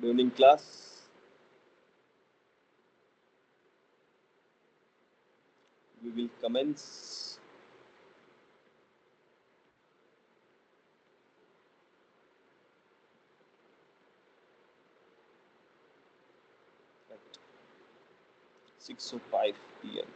Good evening, class. We will commence. At 6:05 p.m.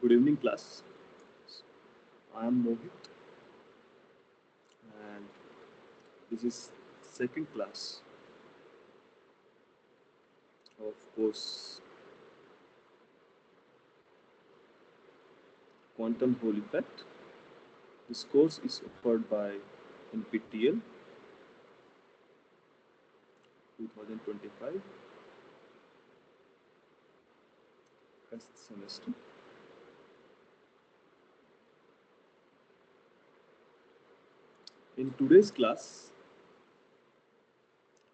Good evening, class. I am Mohit, and this is second class of course Quantum Hole Effect. This course is offered by NPTEL 2025 first semester. In today's class,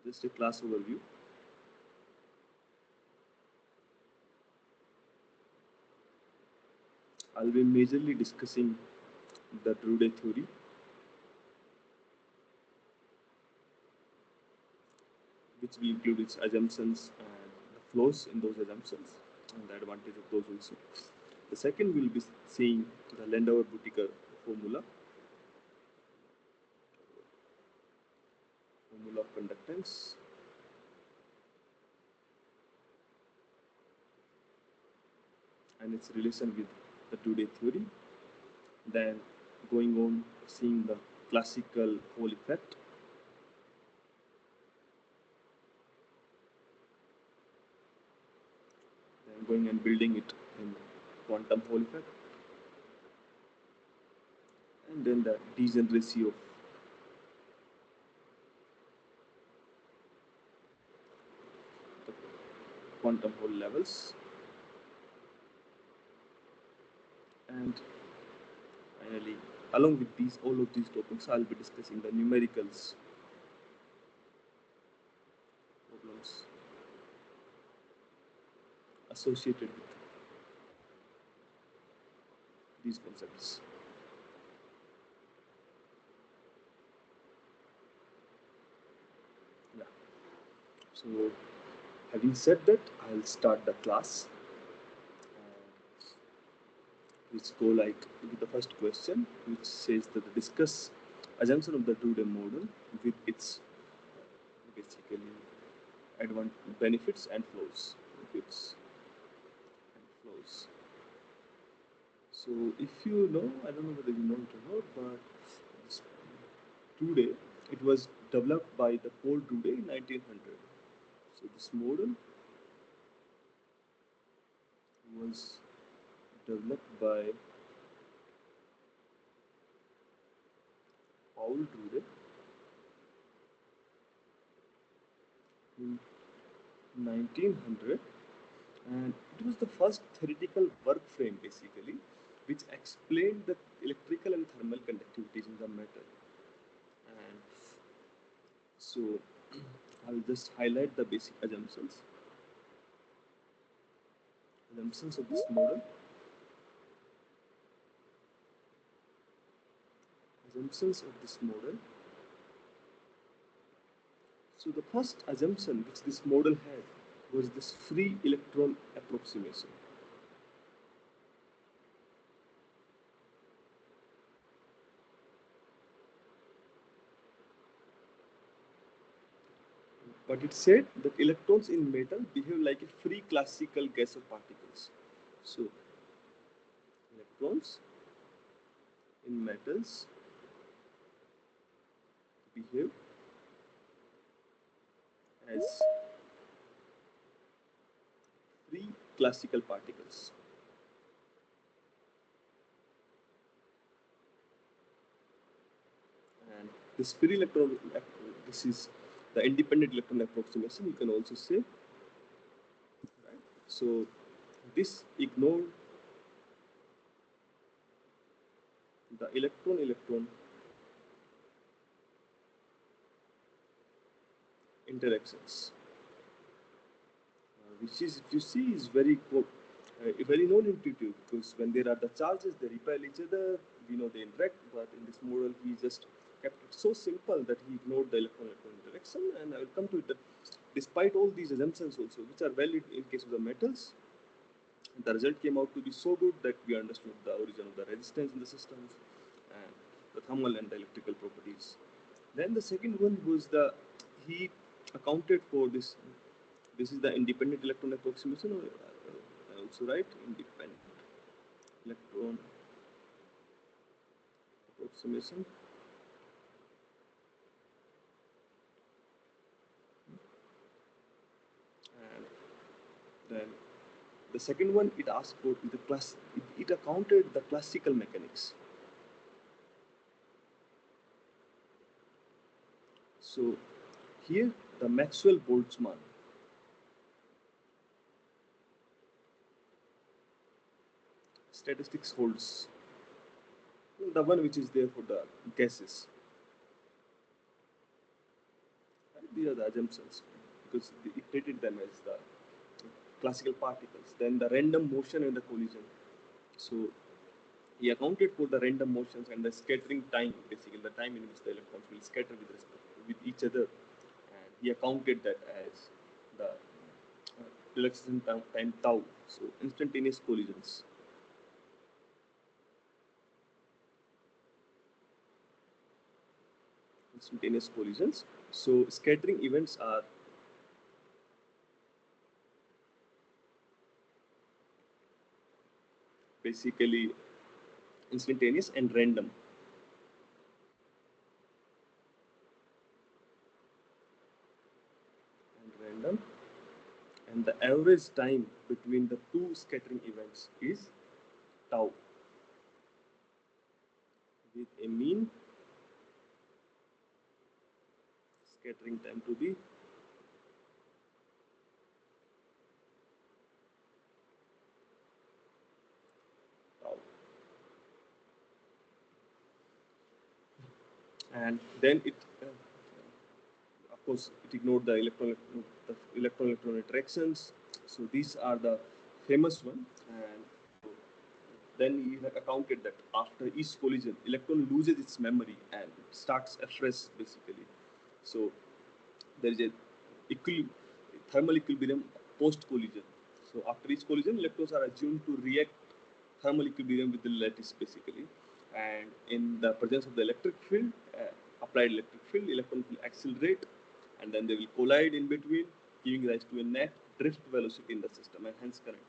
just a class overview. I'll be majorly discussing the Drude theory, which will include its assumptions and the flaws in those assumptions and the advantage of those also. The second will be seeing the Landau-Boutiquer formula of conductance, and its relation with the Drude theory. Then going on seeing the classical Hole effect, then going and building it in quantum Hole effect, and then the degeneracy of the quantum Hole levels, and finally, along with all of these topics, I'll be discussing the numericals problems associated with these concepts. Yeah. So, having said that, I'll start the class, which go like with the first question, which says that discuss assumption of the Drude model with its basically benefits and flaws. Benefits and flaws. So if you know, I don't know whether you know it or not, but this Drude, it was developed by the Paul Drude in 1900. So this model was developed by Paul Drude in 1900, and it was the first theoretical work frame basically which explained the electrical and thermal conductivities in the metal. And so I'll just highlight the basic assumptions of this model. Assumptions of this model. So the first assumption which this model had was this free electron approximation. But it said that electrons in metal behave like a free classical gas of particles. So electrons in metals behave as free classical particles. And this free electron, this is the independent electron approximation, you can also say. Right? So this ignored the electron-electron interactions, which is, if you see, is very non-intuitive, because when there are the charges, they repel each other, we know they interact, but in this model, he just kept it so simple that he ignored the electron-electron interaction. And I will come to it that despite all these assumptions also, which are valid in case of the metals, the result came out to be so good that we understood the origin of the resistance in the systems and the thermal and the electrical properties. Then the second one was he accounted for this. This is the independent electron approximation, or also right, independent electron approximation. And then the second one, it asked for the class. It accounted the classical mechanics. So here the Maxwell-Boltzmann statistics holds, the one which is there for the gases. These are the assumptions because it treated them as the classical particles. Then the random motion and the collision. So he accounted for the random motions and the scattering time, basically the time in which the electrons will scatter with each other, and he accounted that as the relaxation time tau. So instantaneous collisions. Instantaneous collisions. So scattering events are basically instantaneous and random. And the average time between the two scattering events is tau, with a mean scattering time to be tau. And then it, of course, it ignored the electron interactions. So these are the famous one. And then he accounted that after each collision, electron loses its memory and starts afresh, basically. So there is a thermal equilibrium post collision. So after each collision, electrons are assumed to react thermal equilibrium with the lattice, basically. And in the presence of the electric field, applied electric field, electrons will accelerate, and then they will collide in between, giving rise to a net drift velocity in the system and hence current.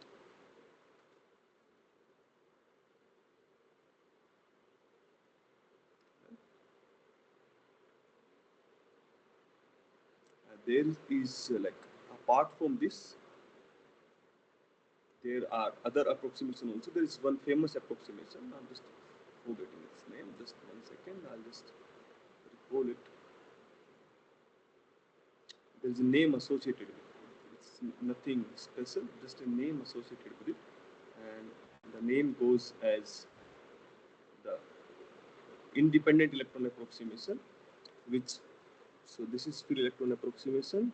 There is like, apart from this, there are other approximations also. There is one famous approximation. I'm just forgetting its name. Just 1 second. I'll just recall it. There is a name associated with it. It's nothing special, just a name associated with it. And the name goes as the independent electron approximation, which, so this is free electron approximation.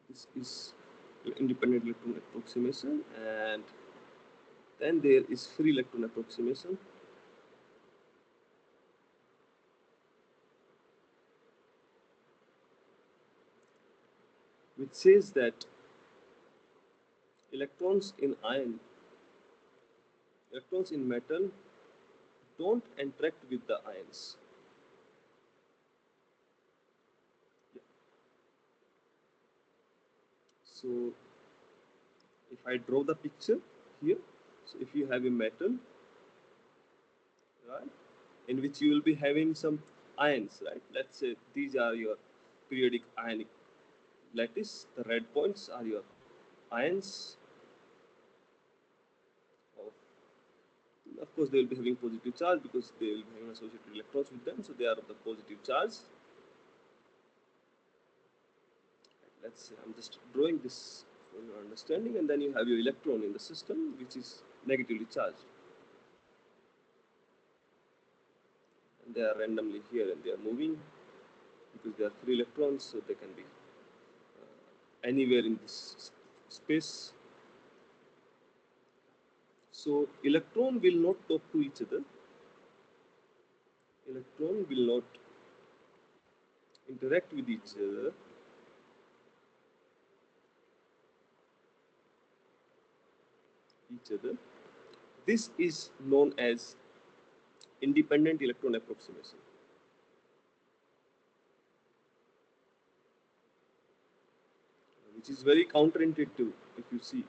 This is independent electron approximation, and then there is free electron approximation. Which says that electrons in metal don't interact with the ions. Yeah. So if I draw the picture here, so if you have a metal, right, in which you will be having some ions, right? Let's say these are your periodic ionic lattice. The red points are your ions. Of course, they will be having positive charge because they will be having associated electrons with them, so they are of the positive charge. Let's say I'm just drawing this for your understanding, and then you have your electron in the system which is negatively charged. And they are randomly here and they are moving because they are free electrons, so they can be anywhere in this space. So electron will not talk to each other. Electron will not interact with each other. This is known as independent electron approximation. which is very counterintuitive if you see,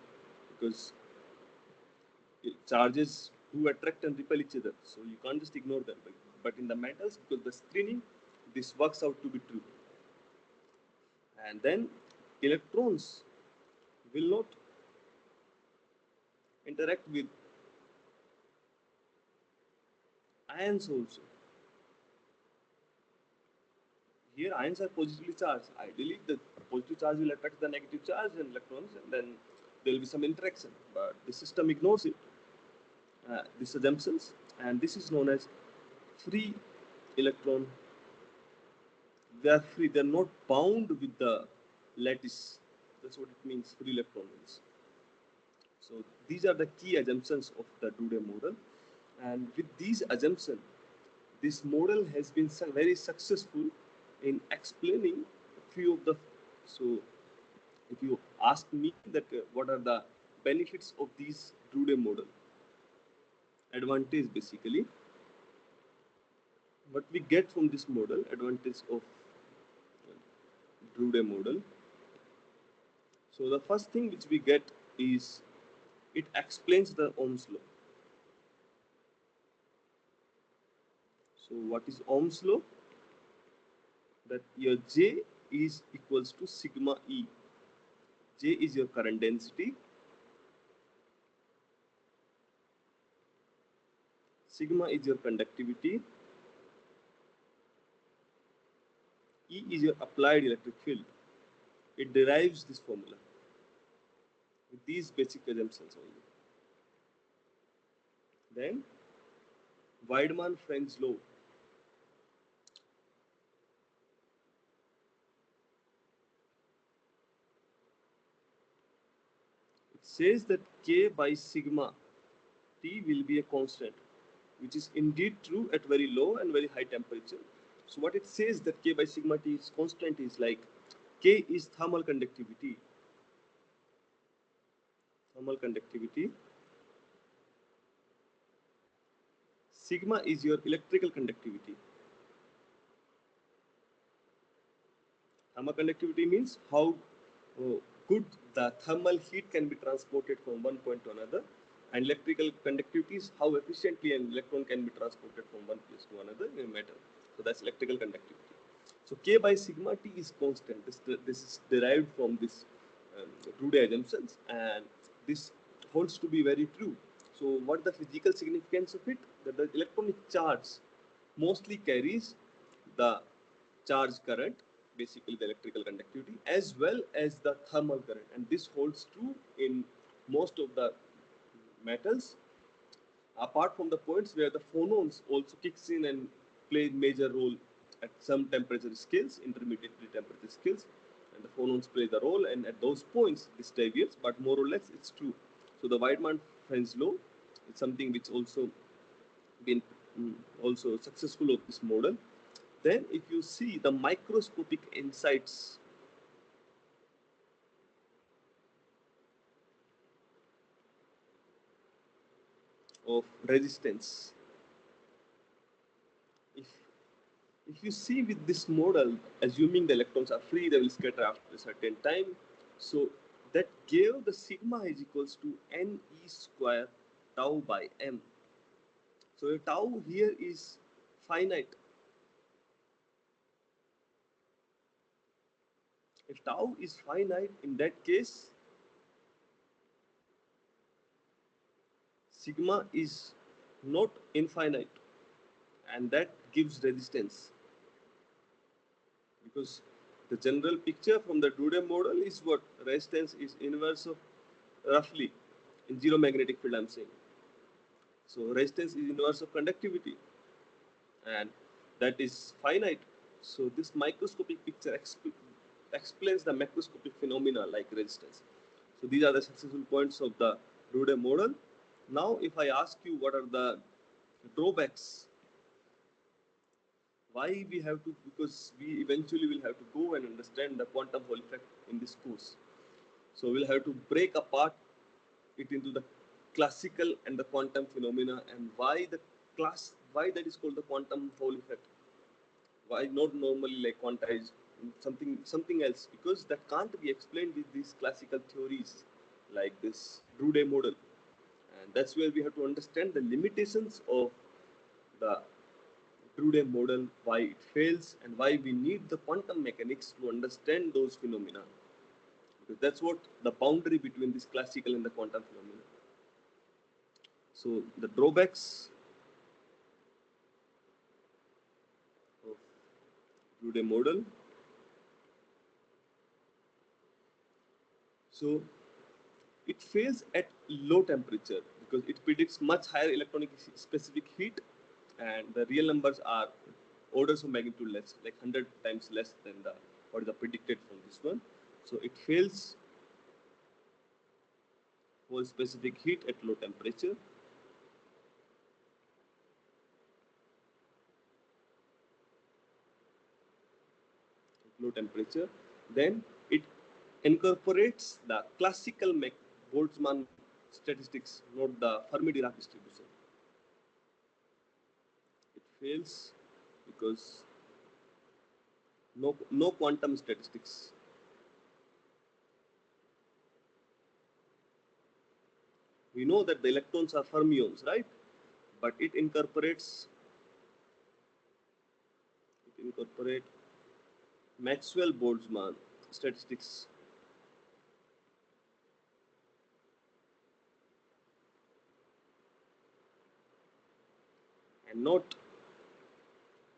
because charges do attract and repel each other, so you can't just ignore them. But in the metals, because the screening, this works out to be true. And then electrons will not interact with ions also. Here ions are positively charged. Ideally, the positive charge will attract the negative charge and electrons, and then there will be some interaction. But the system ignores it, these assumptions, and this is known as free electron. They are free. They are not bound with the lattice. That's what it means. Free electron means. So these are the key assumptions of the Drude model, and with these assumptions, this model has been very successful in explaining a few of the. So if you ask me that what are the benefits of these Drude model, advantage basically, what we get from this model, advantage of Drude model. So the first thing which we get is it explains the Ohm's law. So what is Ohm's law? That your J is equals to sigma E. J is your current density. Sigma is your conductivity. E is your applied electric field. It derives this formula with these basic assumptions only. Then Weidmann-French law. It says that K by sigma T will be a constant, which is indeed true at very low and very high temperature. So what it says that K by sigma T is constant is like K is thermal conductivity. Thermal conductivity. Sigma is your electrical conductivity. Thermal conductivity means how good the thermal heat can be transported from one point to another, and electrical conductivity is how efficiently an electron can be transported from one place to another in a metal. So that's electrical conductivity. So K by sigma T is constant. This is derived from this Drude assumptions, and this holds to be very true. So what the physical significance of it? That the electronic charge mostly carries the charge current, basically the electrical conductivity, as well as the thermal current, and this holds true in most of the metals, apart from the points where the phonons also kicks in and play major role at some temperature scales, intermediate temperature scales, and the phonons play the role, and at those points this deviates, but more or less it's true. So the Weidmann-French law is something which also been also successful of this model. Then if you see the microscopic insights of resistance, if if you see with this model, assuming the electrons are free, they will scatter after a certain time. So that gave the sigma is equals to ne square tau by m. So tau here is finite. If tau is finite, in that case, sigma is not infinite, and that gives resistance. Because the general picture from the Drude model is what resistance is inverse of roughly in zero magnetic field I'm saying. So resistance is inverse of conductivity, and that is finite. So this microscopic picture explains the macroscopic phenomena like resistance. So these are the successful points of the Drude model. Now if I ask you what are the drawbacks, why we have to, because we eventually will have to go and understand the quantum Hall effect in this course. So we'll have to break apart it into the classical and the quantum phenomena, and why that is called the quantum Hall effect. Why not normally like quantized something else, because that can't be explained with these classical theories like this Drude model. And that's where we have to understand the limitations of the Drude model, why it fails, and why we need the quantum mechanics to understand those phenomena. Because that's what the boundary between this classical and the quantum phenomena. So the drawbacks of Drude model. So it fails at low temperature because it predicts much higher electronic specific heat, and the real numbers are orders of magnitude less, like 100 times less than the what is the predicted from this one. So it fails for specific heat at low temperature. Low temperature. Then it incorporates the classical Boltzmann statistics, not the Fermi-Dirac distribution. It fails because no quantum statistics. We know that the electrons are fermions, right? But it incorporates Maxwell-Boltzmann statistics. And not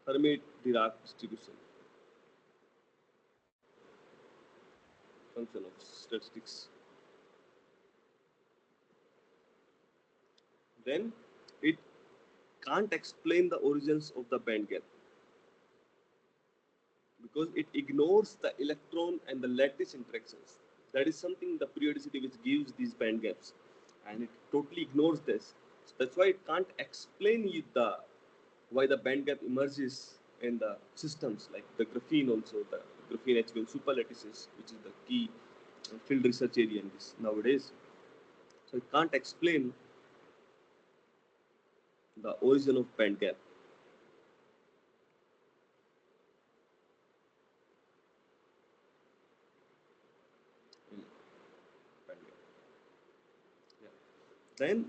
Fermi-Dirac distribution function of statistics. Then it can't explain the origins of the band gap because it ignores the electron and the lattice interactions. That is something, the periodicity which gives these band gaps, and it totally ignores this. So that's why it can't explain you the why the band gap emerges in the systems like the graphene, also the graphene HBM superlattices, which is the key field research area in this nowadays. So it can't explain the origin of band gap. Yeah. Then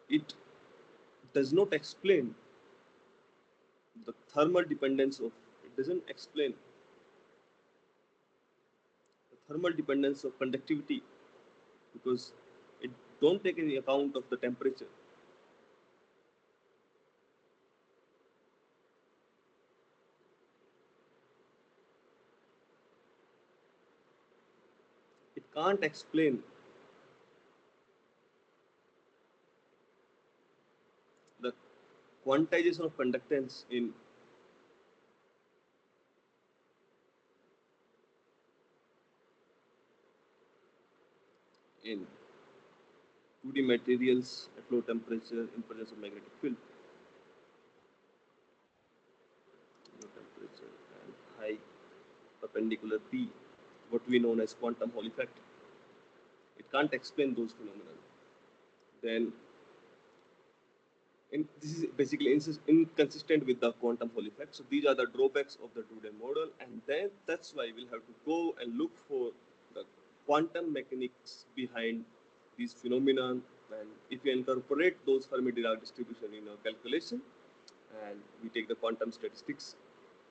it does not explain the thermal dependence of, it doesn't explain the thermal dependence of conductivity because it don't take any account of the temperature. It can't explain the quantization of conductance in 2D materials at low temperature in presence of magnetic field, low temperature and high perpendicular P, what we know as quantum Hall effect. It can't explain those phenomena. Then this is basically inconsistent with the quantum Hall effect. So these are the drawbacks of the Drude model, and then that's why we'll have to go and look for the quantum mechanics behind these phenomena. And if we incorporate those Fermi-Dirac distribution in our calculation, and we take the quantum statistics,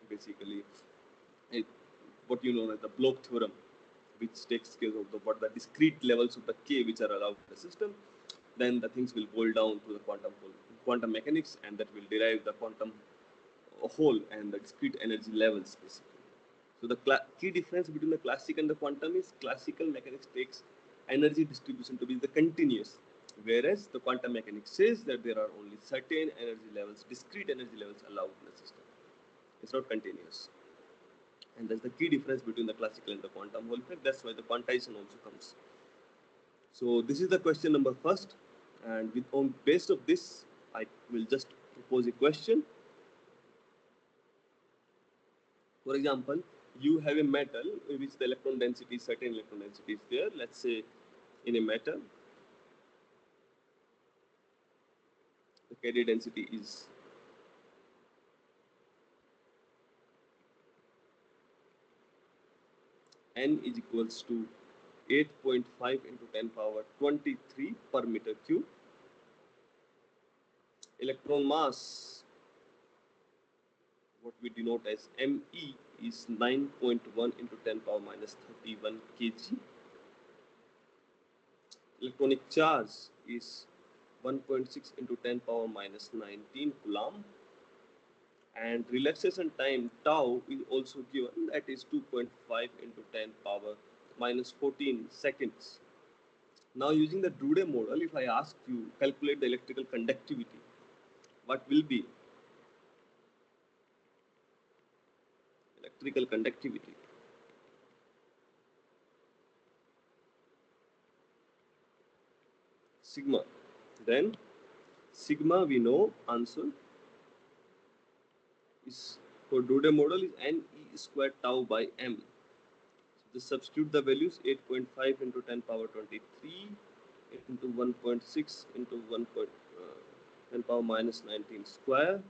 basically it, what you know as the Bloch theorem, which takes care of what the discrete levels of the K which are allowed in the system, then the things will boil down to the quantum mechanics, and that will derive the quantum whole and the discrete energy levels basically. So the key difference between the classical and the quantum is classical mechanics takes energy distribution to be the continuous, whereas the quantum mechanics says that there are only certain energy levels, discrete energy levels allowed in the system. It's not continuous. And that's the key difference between the classical and the quantum Hall effect. That's why the quantization also comes. So this is the question number first, and on base of this, I will just propose a question. For example, you have a metal in which the electron density, certain electron density is there. Let's say in a metal, the Kd density N is equals to 8.5 into 10 power 23 per meter cube. Electron mass, what we denote as ME, is 9.1 into 10 power minus 31 kg. Electronic charge is 1.6 into 10 power minus 19 coulomb. And relaxation time tau is also given, that is 2.5 into 10 power minus 14 seconds. Now using the Drude model, if I ask you calculate the electrical conductivity, what will be electrical conductivity? Sigma. Then sigma we know answer is for Drude model is N E squared tau by M. So just substitute the values 8.5 into 10 power 23 into 1.6 into 10 power minus 19 square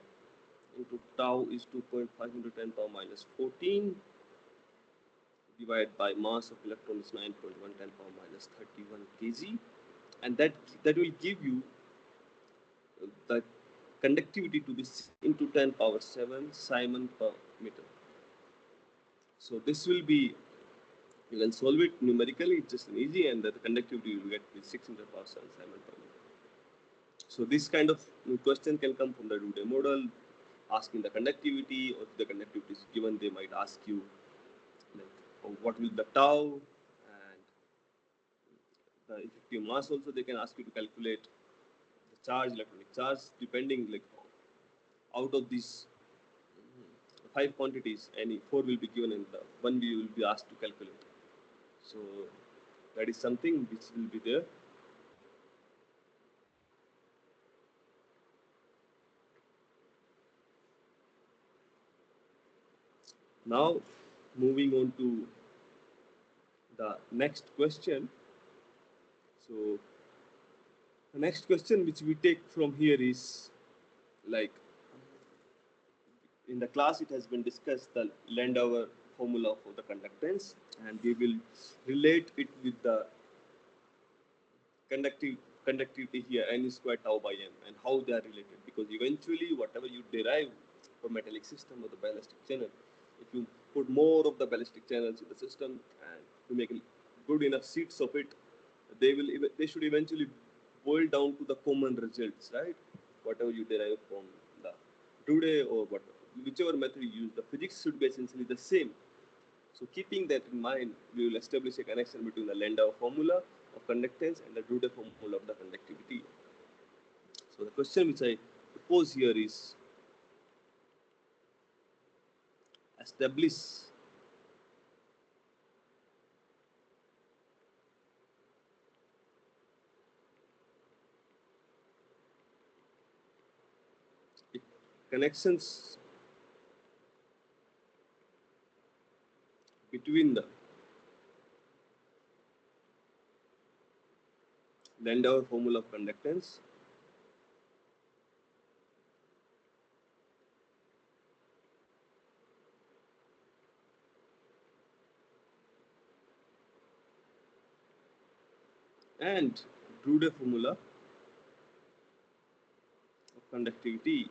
into tau is 2.5 into 10 power minus 14 divided by mass of electron is 9.1 10 power minus 31 kg, and that will give you the conductivity to be 6 into 10 power 7 Simon per meter. So this will be, you can solve it numerically, it's just an easy, and the conductivity you will get is 6 into 10 power 7 Simon per meter. So this kind of question can come from the Drude model, asking the conductivity, or if the conductivity is given, they might ask you like, what will the tau, and the effective mass also they can ask you to calculate the charge, electronic charge, depending like out of these 5 quantities, any 4 will be given and the 1 we will be asked to calculate. So that is something which will be there. Now moving on to the next question. So the next question which we take from here is like, in the class it has been discussed the Landau formula for the conductance, and we will relate it with the conductivity here n squared tau by m, and how they are related, because eventually whatever you derive from metallic system or the ballistic channel, if you put more of the ballistic channels in the system and you make good enough sheets of it, they should eventually boil down to the common results, right? Whatever you derive from the Drude or whichever method you use, the physics should be essentially the same. So keeping that in mind, we will establish a connection between the Landau formula of conductance and the Drude formula of the conductivity. So the question which I propose here is, establish connections between the Landau formula of conductance and Drude formula of conductivity.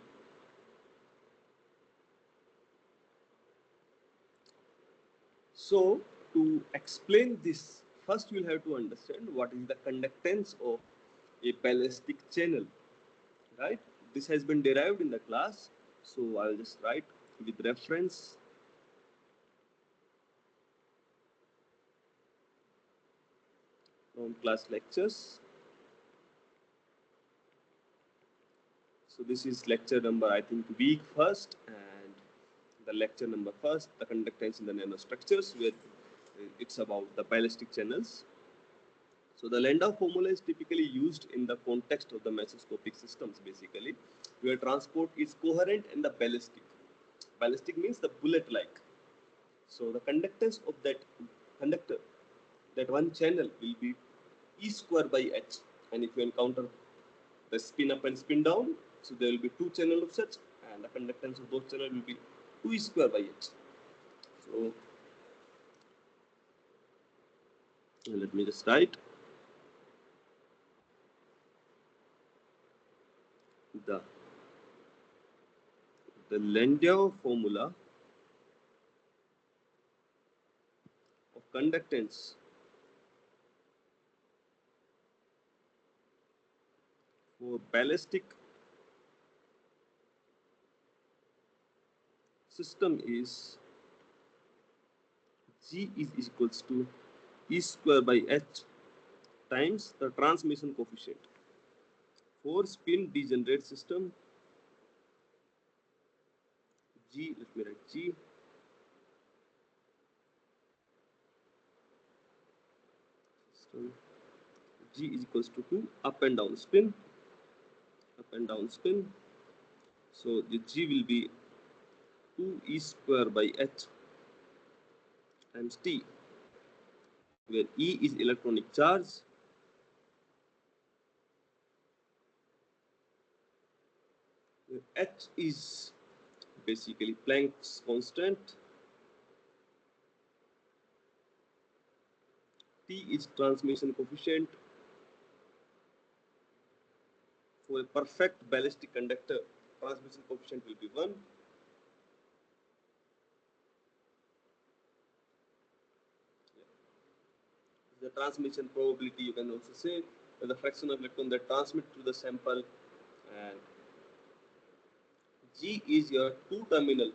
So to explain this, first we'll have to understand what is the conductance of a ballistic channel, right? This has been derived in the class, so I'll just write with reference from class lectures. So this is lecture number, I think, week first, and the lecture number first, the conductance in the nanostructures, where it's about the ballistic channels. So the Landau formula is typically used in the context of the mesoscopic systems, basically, where transport is coherent and the ballistic. Ballistic means the bullet-like. So the conductance of that conductor, that one channel, will be E square by H. And if you encounter the spin up and spin down, so there will be two channels of such, and the conductance of those channels will be 2 E square by H. So Let me just write the Landau formula of conductance for ballistic system is G is equals to E square by H times the transmission coefficient. For spin degenerate system, G, let me write G, system, G is equals to 2 up and down spin, up and down spin. So the G will be 2 E square by H times T, where E is electronic charge, where H is basically Planck's constant, T is transmission coefficient. For a perfect ballistic conductor, transmission coefficient will be 1. The transmission probability, you can also say the fraction of electron that transmit through the sample, and G is your two-terminal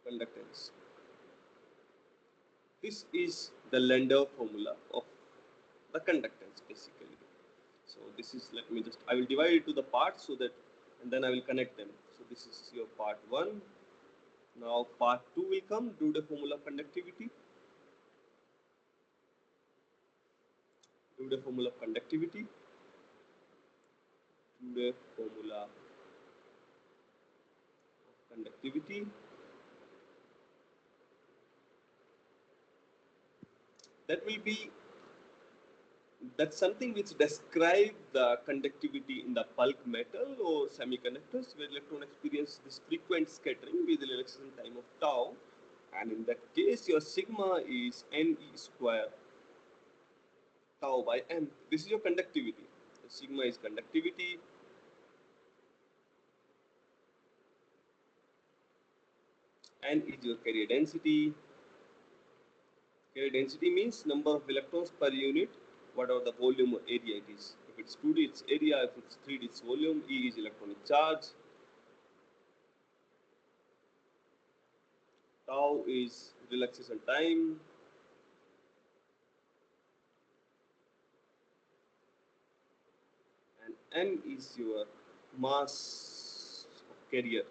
conductance. This is the Landau formula of the conductance basically. So this is, let me just, I will divide it to the parts so that, and then I will connect them. So this is your part 1. Now part 2 will come, Drude formula of conductivity. Drude formula of conductivity. Drude formula of conductivity. That will be, that's something which describes the conductivity in the bulk metal or semiconductors, where electron experience this frequent scattering with the relaxation time of tau, and in that case your sigma is Ne square tau by m. This is your conductivity. So sigma is conductivity, N is your carrier density. Carrier density means number of electrons per unit, whatever the volume or area it is. If it's 2D, it's area. If it's 3D, it's volume. E is electronic charge. Tau is relaxation time. And M is your mass of carrier.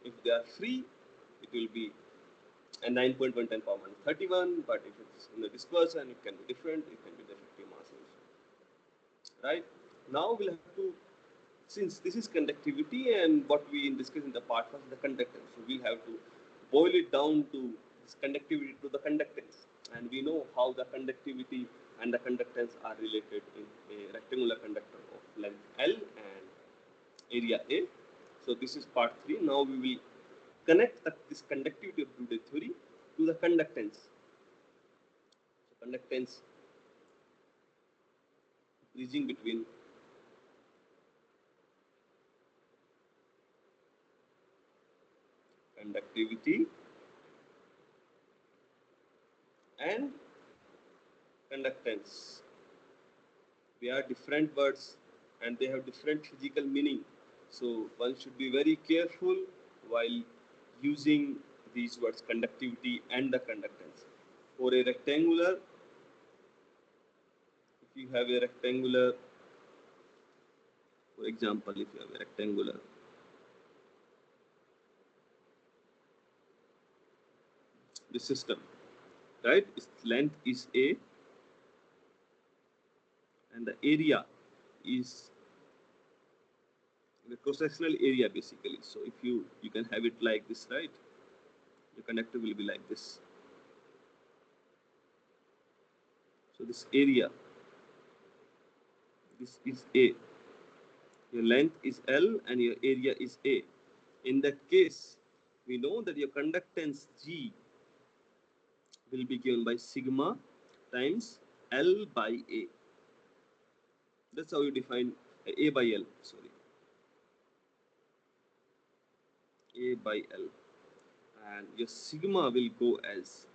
If they are free, it will be a 9.1 10 power minus 31. But if it's in the dispersion, it can be different. It can be the effective mass also. Right? Now we'll have to, since this is conductivity and what we discussed in the part first, the conductance. So we'll have to boil it down to this conductivity to the conductance. And we know how the conductivity and the conductance are related in a rectangular conductor of length L and area A. So this is part 3. Now we will connect this conductivity of Drude theory to the conductance. So conductance, bridging between conductivity and conductance. They are different words and they have different physical meaning. So one should be very careful while using these words, conductivity and the conductance. For a rectangular, if you have a rectangular, for example, if you have a rectangular, the system, right? Its length is A and the area is the cross-sectional area basically. So if you can have it like this, right? The conductor will be like this. So this area, this is A. Your length is L and your area is A. In that case, we know that your conductance G will be given by sigma times L by A. That's how you define A by L, sorry, A by L. And your sigma will go as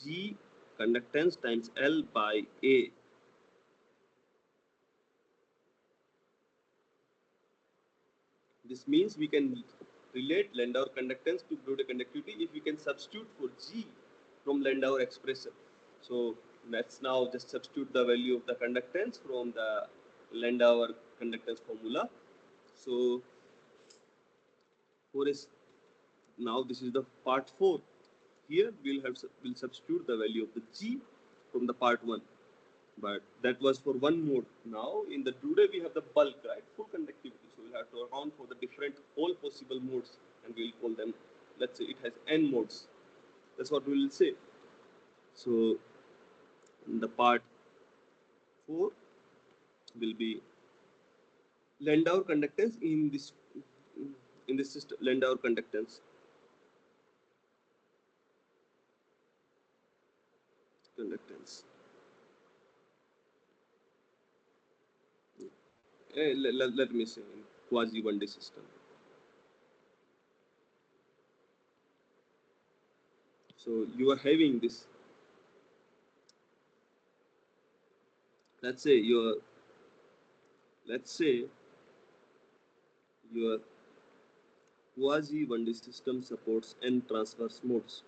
G conductance times L by A. This means we can relate Landau conductance to Drude conductivity if we can substitute for G from Landau expression. So let's now just substitute the value of the conductance from the Landau conductance formula. So for is now this is the part 4. Here we'll substitute the value of the G from the part 1. But that was for one mode. Now in the Drude we have the bulk, right? Full conductivity. So we'll have to account for the different all possible modes, and we'll call them, let's say it has n modes. That's what we will say. So in the part 4 will be Landau conductance in this system. Landau conductance. Let me say in quasi 1D system. So you are having this. Let's say your quasi 1D system supports n transverse modes.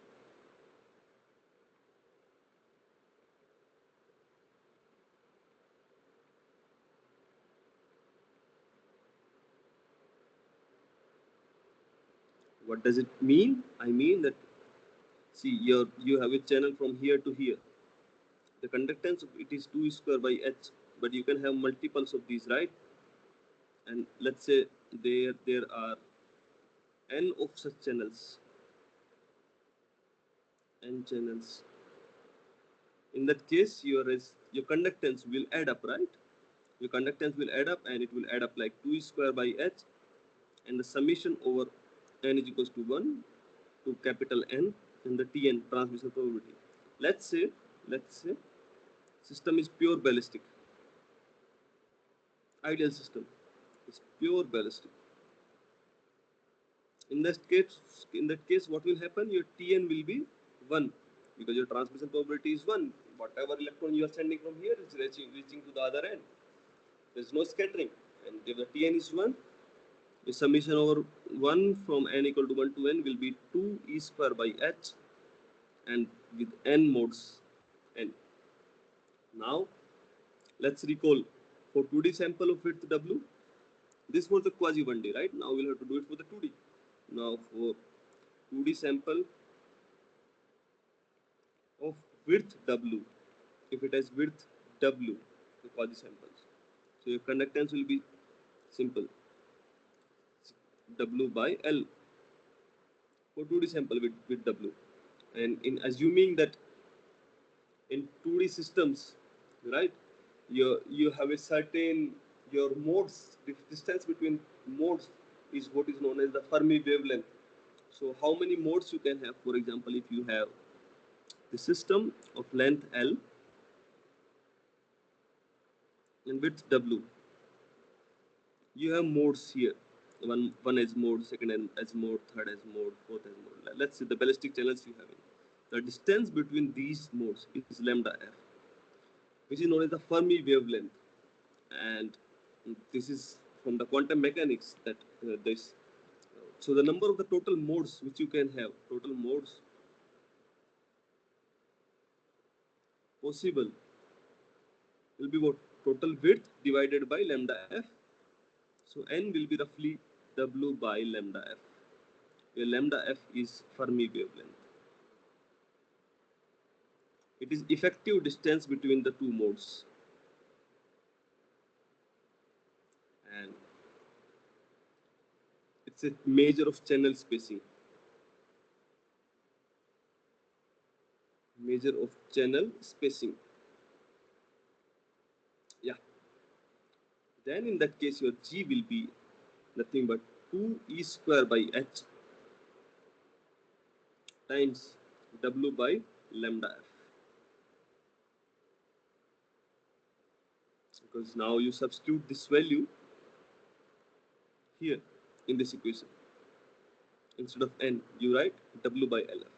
What does it mean? I mean that, see, you have a channel from here to here. The conductance of it is 2 square by h, but you can have multiples of these, right? And let's say there are n of such channels, n channels. In that case, your conductance will add up, right? Your conductance will add up, and it will add up like 2 square by h, and the summation over n is equals to 1 to capital N, and the Tn, transmission probability. Let's say system is pure ballistic. Ideal system is pure ballistic. In that case, what will happen? Your Tn will be 1 because your transmission probability is 1. Whatever electron you are sending from here is reaching to the other end. There is no scattering, and if the Tn is 1, the summation over 1 from n equal to 1 to n will be 2 e square by h, and with n modes n. Now let's recall for 2D sample of width w. This was the quasi 1D, right? Now we'll have to do it for the 2D. Now for 2D sample of width w, if it has width w, the quasi samples, so your conductance will be simple, w by L for 2D sample with w. And in assuming that in 2D systems, right, you have a certain, your modes, the distance between modes is what is known as the Fermi wavelength. So how many modes you can have? For example, if you have the system of length L and width W, you have modes here. One as mode, second as mode, third as mode, fourth as mode. Let's say the ballistic channels you have. The distance between these modes is lambda f, which is known as the Fermi wavelength, and this is from the quantum mechanics that this. So the number of the total modes which you can have, total modes possible, will be what? Total width divided by lambda f. So n will be roughly w by lambda f, where lambda f is Fermi wavelength. It is effective distance between the two modes, and it's a measure of channel spacing. Measure of channel spacing. Yeah. Then in that case, your G will be nothing but 2 e square by h times W by lambda f, because now you substitute this value here in this equation. Instead of n, you write W by LF,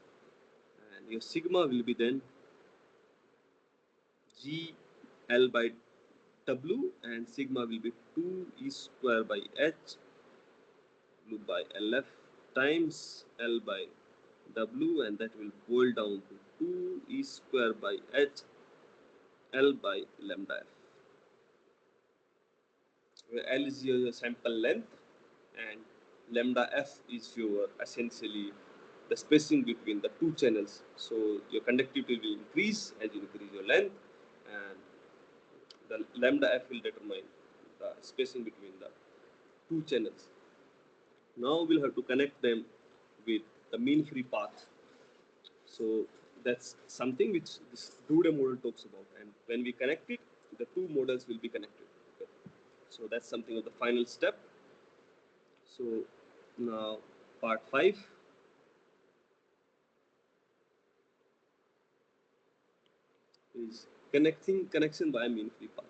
and your sigma will be then G L by W, and sigma will be 2 E square by H W by LF times L by W, and that will boil down to 2 E square by H L by lambda f, where L is your sample length and lambda f is your essentially the spacing between the two channels. So your conductivity will increase as you increase your length, and the lambda f will determine the spacing between the two channels. Now we'll have to connect them with the mean free path. So that's something which this Drude model talks about, and when we connect it, the two models will be connected. Okay. So that's something of the final step. So now part 5 is connection by mean free path.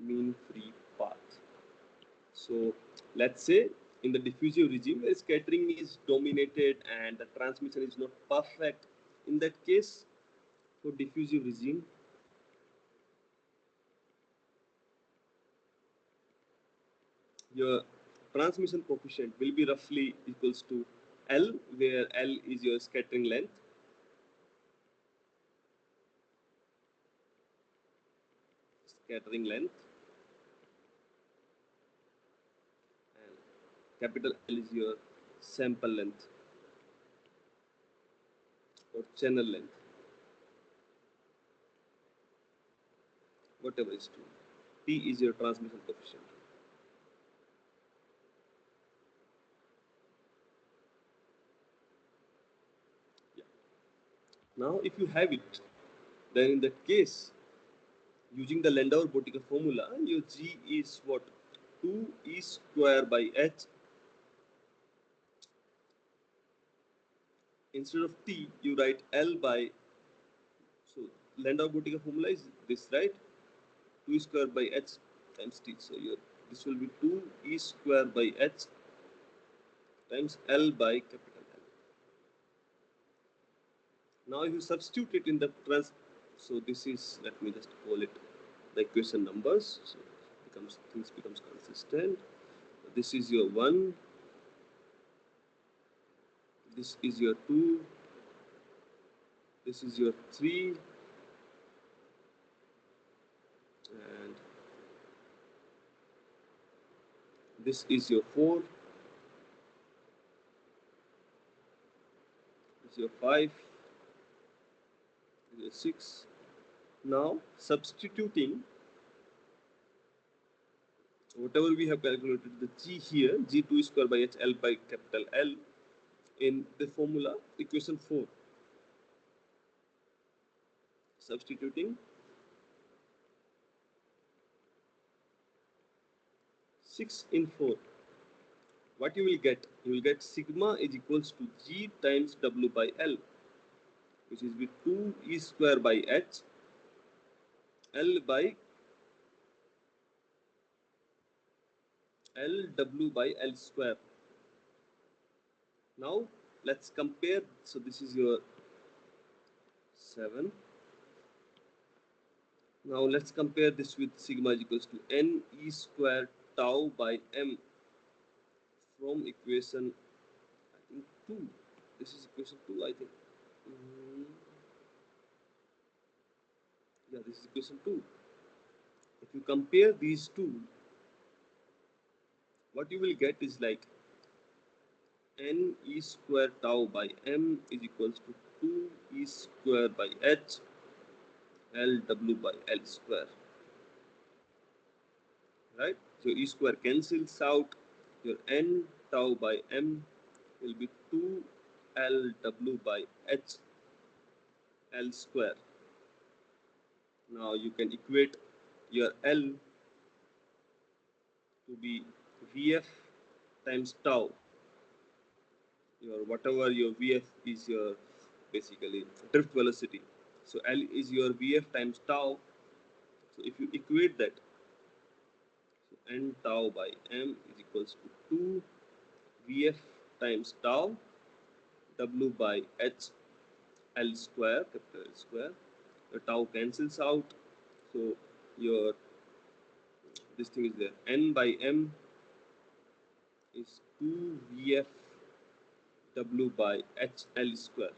Mean free path. So let's say in the diffusive regime where scattering is dominated and the transmission is not perfect, in that case for diffusive regime your transmission coefficient will be roughly equals to L, where L is your scattering length, and capital L is your sample length or channel length, whatever is true. T is your transmission coefficient. Yeah. Now, if you have it, then in that case, using the Landau-Bottica formula, your G is what? 2 E square by H. Instead of T, you write L by, so Landau-Bottica formula is this, right? 2 square by H times T. So this will be 2 E square by H times L by capital L. Now if you substitute it in the so this is, let me just call it the equation numbers, so things becomes consistent. This is your 1, this is your 2, this is your 3, and this is your 4, this is your 5, this is your 6. Now substituting whatever we have calculated, the G here, G2 square by H L by capital L, in the formula equation 4, substituting 6 in 4, what you will get? You will get sigma is equals to G times W by L, which is with 2 E square by H L by L W by L square. Now let's compare. So this is your 7. Now let's compare this with sigma is equals to N E square tau by M from equation, I think 2. This is equation 2, I think. Yeah, this is equation 2. If you compare these two, what you will get is like N E square tau by M is equals to 2 E square by H L W by L square. Right? So E square cancels out. Your N tau by M will be 2 L W by H L square. Now you can equate your L to be Vf times tau, your whatever your Vf is your basically drift velocity. So L is your Vf times tau. So if you equate that, so n tau by m is equals to 2 Vf times tau W by H L square, capital L square. The tau cancels out, so your this thing is there. N by m is 2 Vf W by H L square,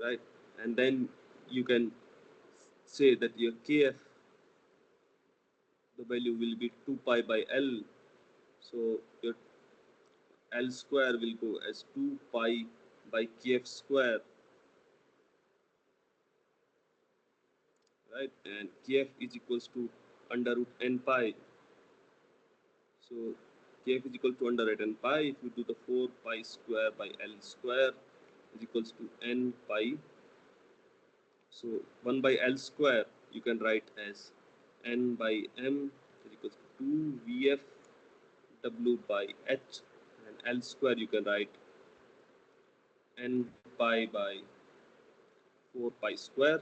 right? And then you can say that your Kf, the value will be 2 pi by L. So your L square will go as 2 pi by Kf square, right? And Kf is equals to under root n pi. So Kf is equal to under root n pi. If you do the 4 pi square by L square is equals to n pi. So 1 by L square you can write as n by m is equals to 2 Vf W by H, and L square you can write n pi by 4 pi square.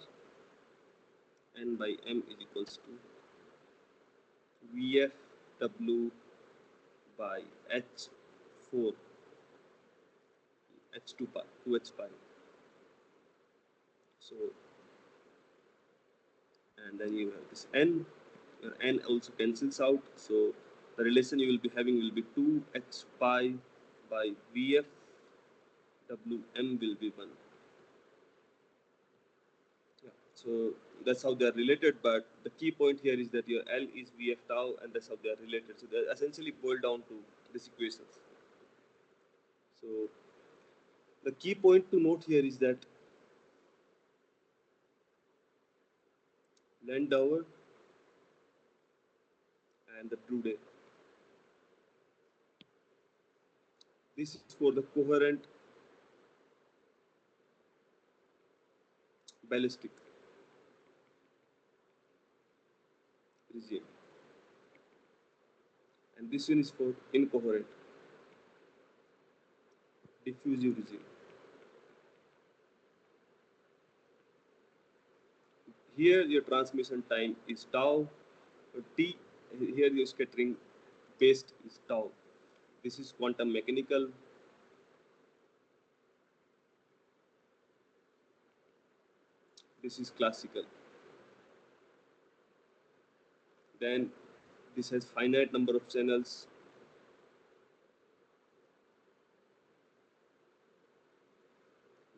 N by m is equals to Vf W by H 4 H2 pi 2h pi. So and then you have this n. Your n also cancels out. So the relation you will be having will be 2h pi by Vf Wm will be 1. Yeah. So that's how they are related. But the key point here is that your L is Vf tau, and that's how they are related. So they essentially boil down to these equations. So the key point to note here is that Landau and the Drude. This is for the coherent ballistic regime, and this one is for incoherent diffusive regime. Here your transmission time is tau, t. Here your scattering based is tau. This is quantum mechanical. This is classical. Then this has finite number of channels.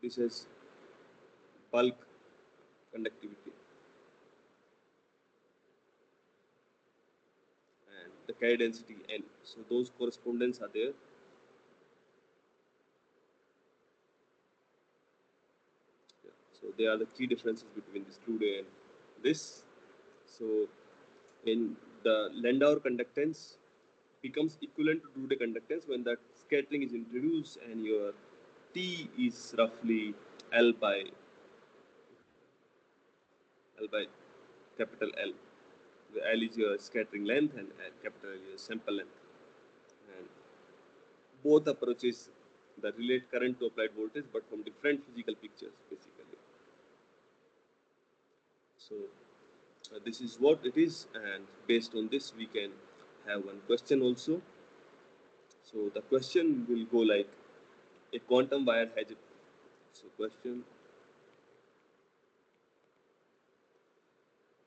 This has bulk conductivity, and the carrier density n. So those correspondence are there. Yeah. So they are the key differences between this Drude and this. So in the Landau conductance becomes equivalent to Drude conductance when that scattering is introduced and your T is roughly L by capital L. The L is your scattering length and capital L is your sample length. And both approaches that relate current to applied voltage but from different physical pictures basically. So this is what it is, and based on this we can have one question also. So the question will go like a quantum wire has a so question.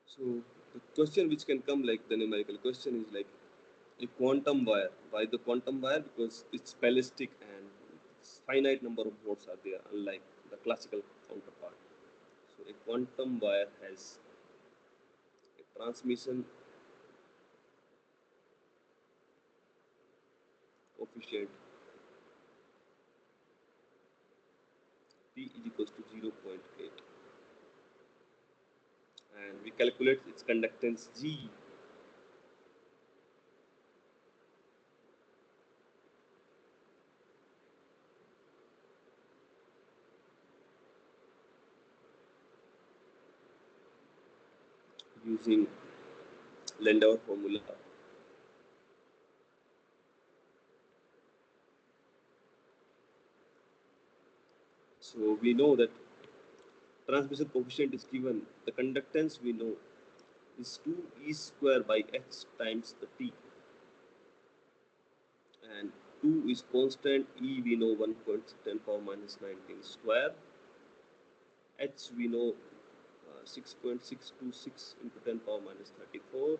So the question which can come like the numerical question is like a quantum wire. Why the quantum wire? Because it's ballistic and finite number of modes are there, unlike the classical counterpart. So a quantum wire has a transmission coefficient P is equals to 0.8, and we calculate its conductance G. using Landau formula. So we know that transmission coefficient is given. The conductance we know is 2 e square by h times the t, and 2 is constant, e we know 1.10 power minus 19 square, h we know 6.626 into 10 power minus 34.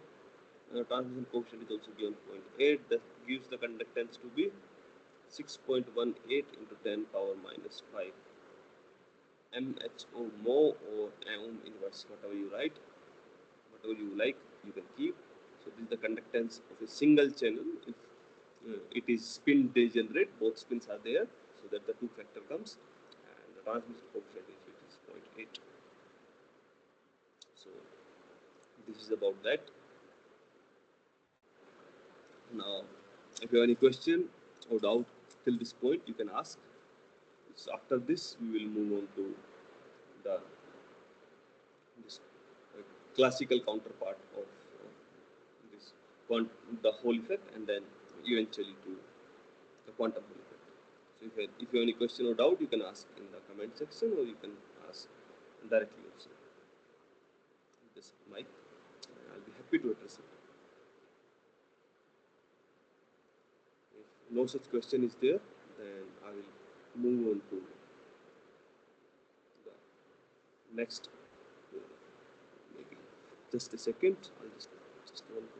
Transmission coefficient is also given 0.8. That gives the conductance to be 6.18 into 10 power minus 5 mho mho or ohm inverse, whatever you write, whatever you like, you can keep. So this is the conductance of a single channel. If it is spin degenerate, both spins are there, so that the two factor comes, and the transmission coefficient is 0.8. So this is about that. Now, if you have any question or doubt till this point, you can ask. So after this, we will move on to the this classical counterpart of this the Hall effect, and then eventually to the quantum Hall effect. So if you have any question or doubt, you can ask in the comment section, or you can ask directly also this mic. I'll be happy to address it. If no such question is there, then I will move on to the next. Maybe just a second. I'll just want to.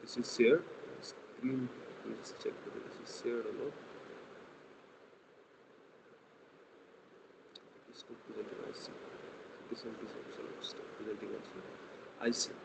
This is shared. Screen. Let's check whether this is shared or not. Stop presenting IC. This and this option. Stop presenting also IC.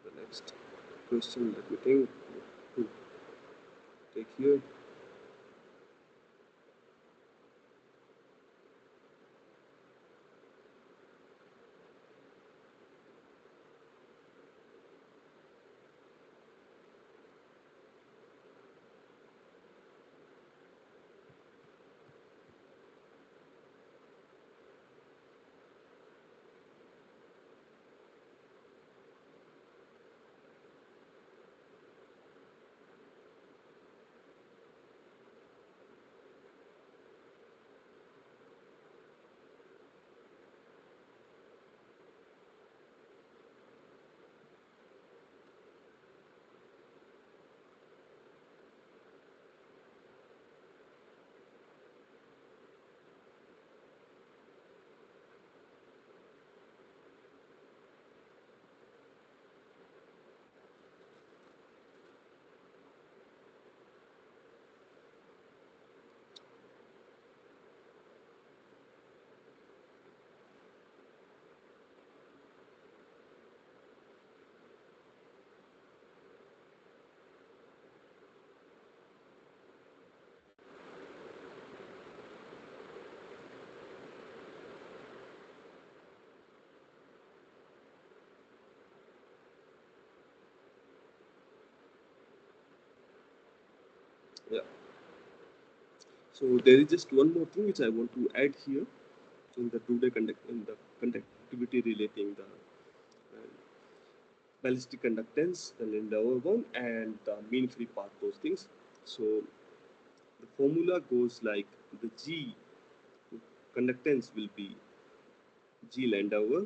The next question, let me think to take here. Yeah. So there is just one more thing which I want to add here in the Drude conductivity relating the ballistic conductance, the Landau one, and the mean free path, those things. So the formula goes like the G conductance will be G Landau,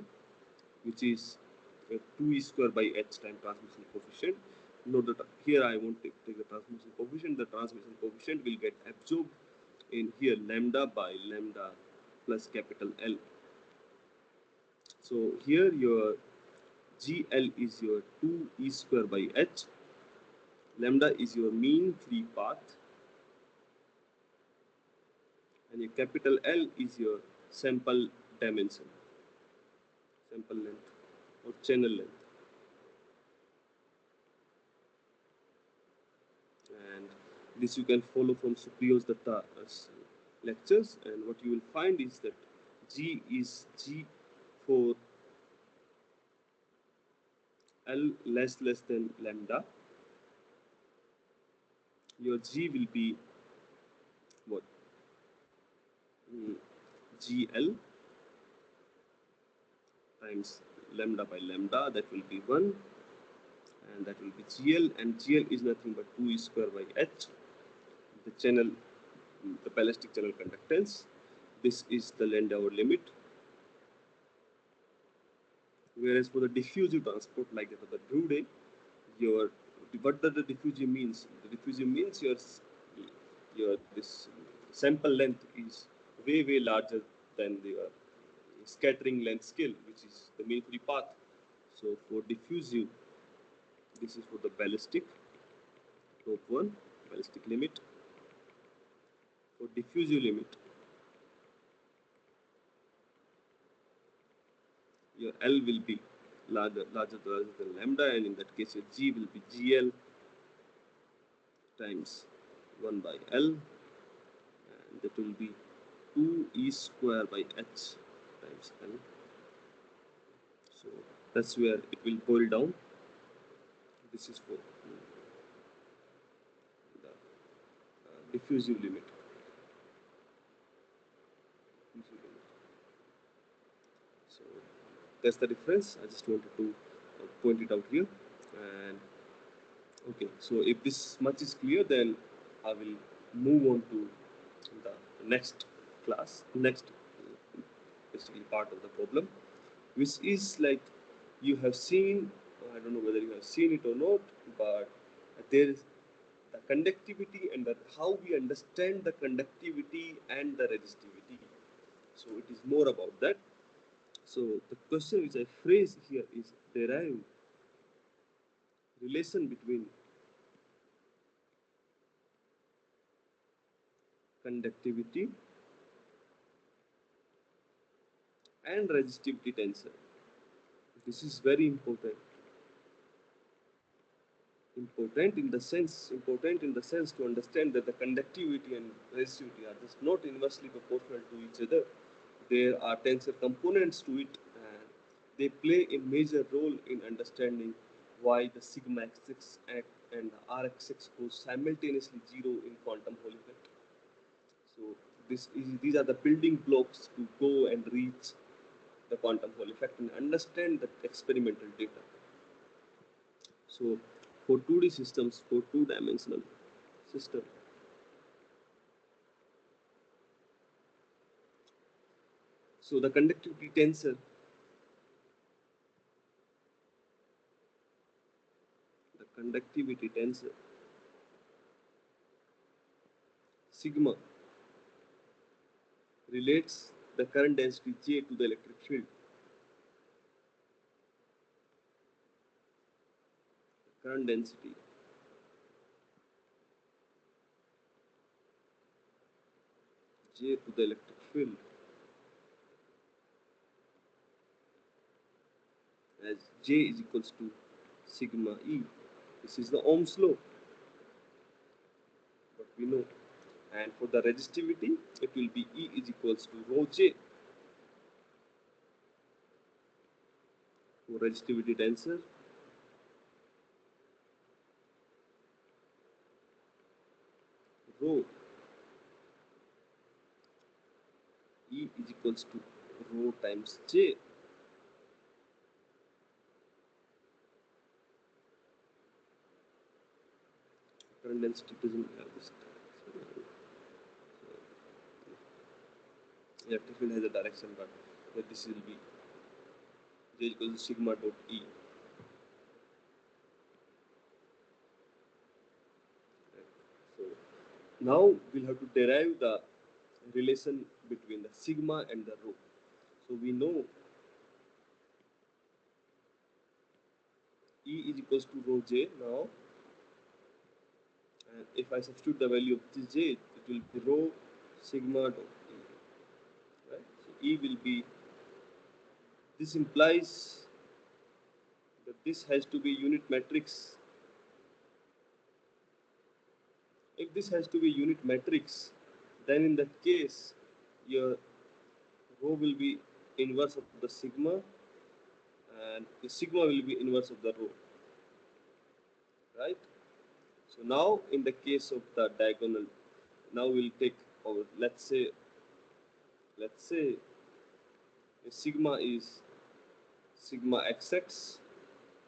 which is 2e square by h time transmission coefficient. Note that here I won't take the transmission coefficient. The transmission coefficient will get absorbed in here lambda by lambda plus capital L. So here your GL is your 2e square by h, Lambda is your mean free path, and your capital L is your sample dimension, sample length or channel length. And this you can follow from Supriyo's Datta lectures, and what you will find is that G is G for L less than lambda. Your G will be what? GL times lambda by lambda, that will be 1, and that will be GL, and GL is nothing but 2 e square by H, the channel, the ballistic channel conductance. This is the Landau limit. Whereas for the diffusive transport, like for the Drude, your what does the diffusive means? The diffusive means your this sample length is way larger than the scattering length scale, which is the mean free path. So for diffusive, this is for the ballistic top 1 ballistic limit. For diffusive limit, your L will be larger than lambda, and in that case your G will be GL times 1 by L, and that will be 2 e square by H times L. So that's where it will boil down. This is for the diffusive limit. So that's the difference. I just wanted to point it out here. And okay, so if this much is clear, then I will move on to the next class, next basically part of the problem, which is like you have seen. I don't know whether you have seen it or not, but there is the conductivity and how we understand the conductivity and the resistivity. So it is more about that. So the question which I phrase here is derive relation between conductivity and resistivity tensor. This is very important. Important in the sense to understand that the conductivity and resistivity are just not inversely proportional to each other. There are tensor components to it, and they play a major role in understanding why the sigma xx and the rxx goes simultaneously zero in quantum Hall effect. So these are the building blocks to go and reach the quantum Hall effect and understand the experimental data. So for 2D systems, for two-dimensional system, so the conductivity tensor sigma relates the current density J to the electric field. Current density J to the electric field as J is equals to sigma E. This is the Ohm's law, but we know. And for the resistivity, it will be E is equals to rho J. For resistivity tensor, rho E is equals to rho times J. Current density doesn't have this. Electric field has a direction, but this will be J equals to sigma dot E. So now we'll have to derive the relation between the sigma and the rho. So we know E is equals to rho J. Now And if I substitute the value of this j, it will be rho sigma dot E. Right? So E will be, this implies that this has to be unit matrix. If this has to be unit matrix, then in that case, your rho will be inverse of the sigma, and the sigma will be inverse of the rho, right? So now in the case of the diagonal, now we'll take our, let's say the sigma is sigma xx,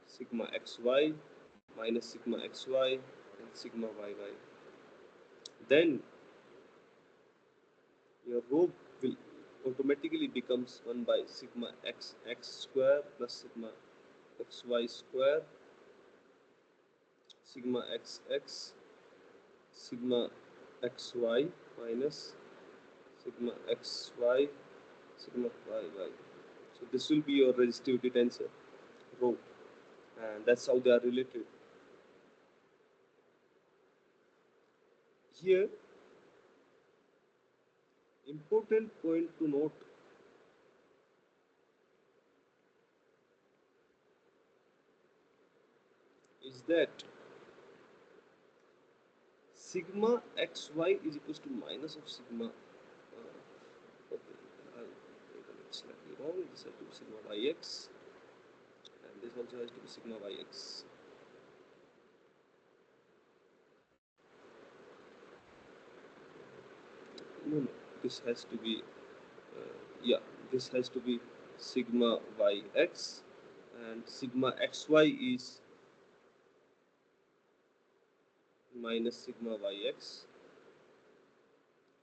sigma xy minus sigma xy and sigma yy. Then your rho will automatically becomes 1 by sigma xx square plus sigma xy square, sigma xx, sigma xy minus sigma xy, sigma yy. So this will be your resistivity tensor rho, and that's how they are related. Here, important point to note is that sigma xy is equals to minus of sigma. Okay, I'll make it slightly wrong. This has to be sigma yx, and this also has to be sigma yx. No, no, this has to be yeah, this has to be sigma yx, and sigma xy is minus sigma yx.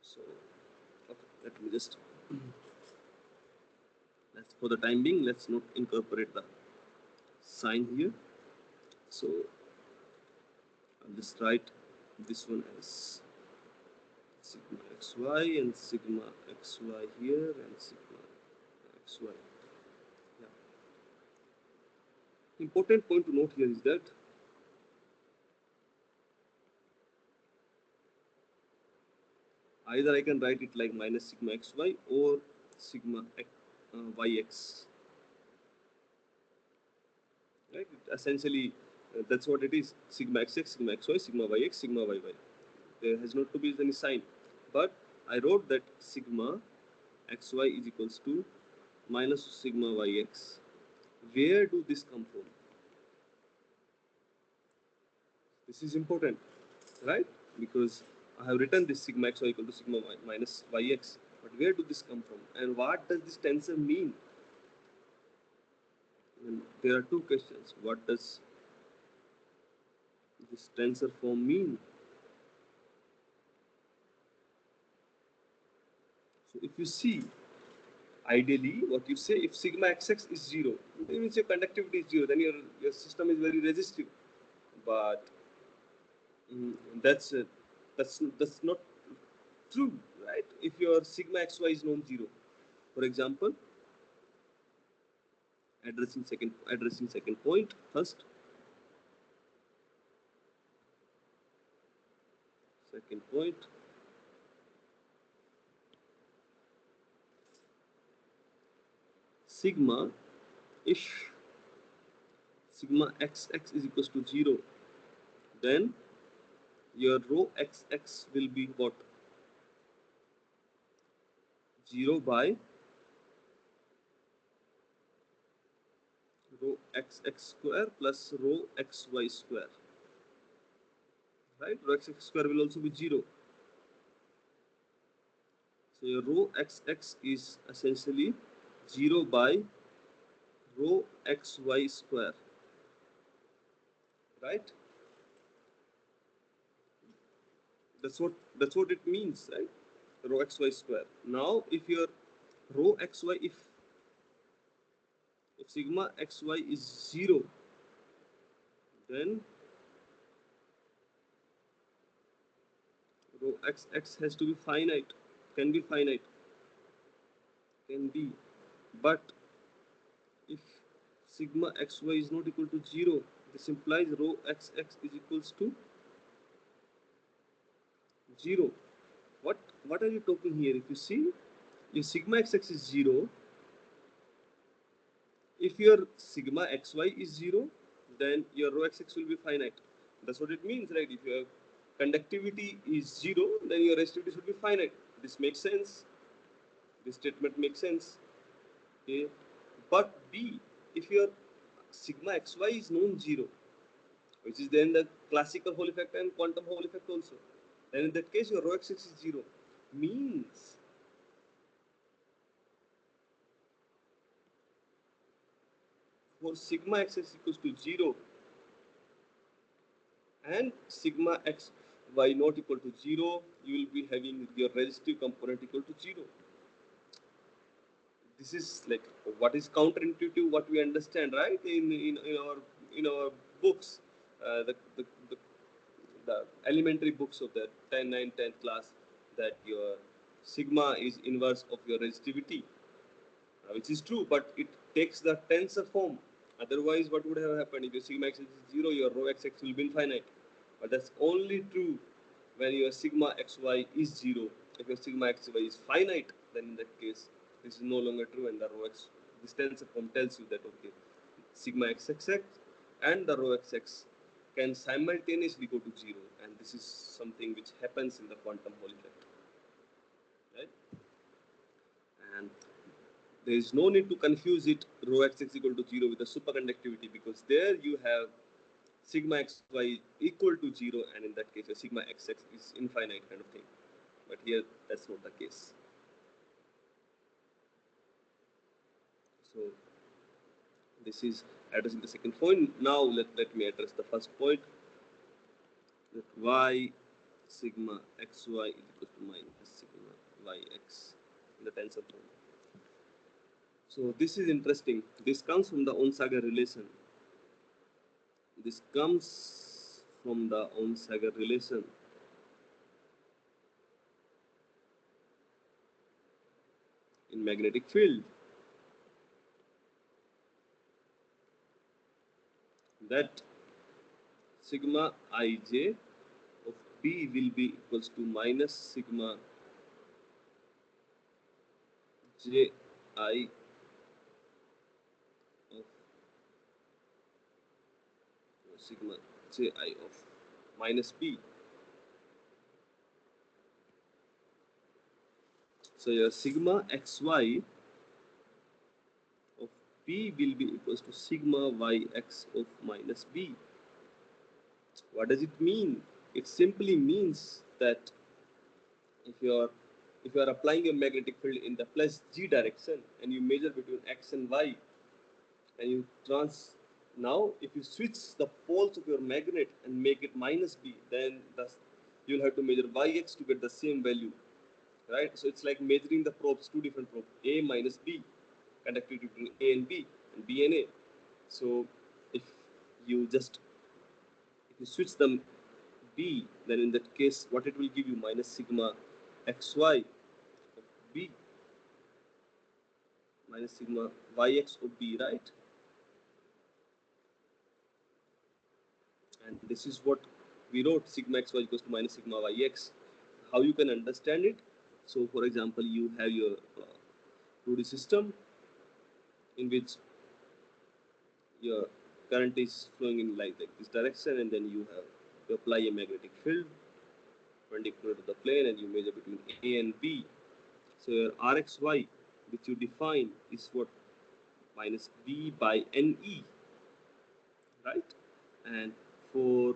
So okay, let me just let's, for the time being, let's not incorporate the sign here. So I'll just write this one as sigma xy and sigma xy here and sigma xy. Yeah. Important point to note here is that either I can write it like minus sigma xy or sigma yx. Right? Essentially, that's what it is: sigma xx, sigma xy, sigma yx, sigma yy. There has not to be any sign, but I wrote that sigma xy is equals to minus sigma yx. Where do this come from? This is important, right? Because I have written this sigma xy equal to sigma y minus yx, but where do this come from? And what does this tensor mean? And there are two questions. What does this tensor form mean? So if you see, ideally, what you say, if sigma xx is 0, it means your conductivity is 0, then your system is very resistive. But mm, that's uh, that's not true, right? If your sigma xy is non-zero, for example, addressing second point first. Second point, sigma, if sigma xx is equals to 0, then your rho xx will be what? 0 by rho xx square plus rho xy square, right? Rho xx square will also be 0. So your rho xx is essentially 0 by rho xy square, right? That's what it means, right? Rho xy square. Now, if your rho xy, if sigma xy is 0, then rho xx has to be finite. Can be finite. Can be. But if sigma xy is not equal to 0, this implies rho xx is equals to 0. What are you talking here? If you see, your sigma xx is 0. If your sigma xy is 0, then your rho xx will be finite. That's what it means, right? If your conductivity is 0, then your resistivity should be finite. This makes sense. This statement makes sense. Okay. But B, if your sigma xy is known 0, which is then the classical Hall effect and quantum Hall effect also, then in that case your rho xx is 0. Means for sigma xx equals to 0 and sigma x y not equal to 0, you will be having your resistive component equal to 0. This is like what is counterintuitive, what we understand, right? In our books, the elementary books of the 10, 9, 10th class, that your sigma is inverse of your resistivity, which is true, but it takes the tensor form. Otherwise, what would have happened if your sigma x is 0, your rho xx will be infinite. But that's only true when your sigma xy is 0. If your sigma xy is finite, then in that case, this is no longer true, and the rho x, this tensor form tells you that okay, sigma xxx and the rho xx can simultaneously go to 0, and this is something which happens in the quantum Hall effect, right? And there is no need to confuse it rho xx equal to 0 with the superconductivity, because there you have sigma xy equal to 0, and in that case your sigma xx is infinite kind of thing. But here that's not the case. So this is addressing the second point. Now let me address the first point, that y sigma xy is equal to minus sigma yx in the tensor form. So this is interesting. This comes from the Onsager relation. This comes from the Onsager relation. In magnetic field, that sigma ij of B will be equals to minus sigma ji of sigma ji of minus B. So your sigma xy of B will be equals to sigma yx of minus B. What does it mean? It simply means that if you are applying a magnetic field in the plus g direction and you measure between x and y, and you now if you switch the poles of your magnet and make it minus b, then you'll have to measure yx to get the same value, right? So it's like measuring the probes, two different probes, a minus b, conductivity between a and b, and b and a. So if you just if you switch them b, then in that case what it will give you, minus sigma xy of b minus sigma yx of b, right? And this is what we wrote, sigma xy equals to minus sigma yx. How you can understand it? So for example, you have your Drude system in which your current is flowing in like this direction, and then you apply a magnetic field perpendicular to the plane, and you measure between a and b. So your rxy, which you define, is what, minus b by ne, right? And for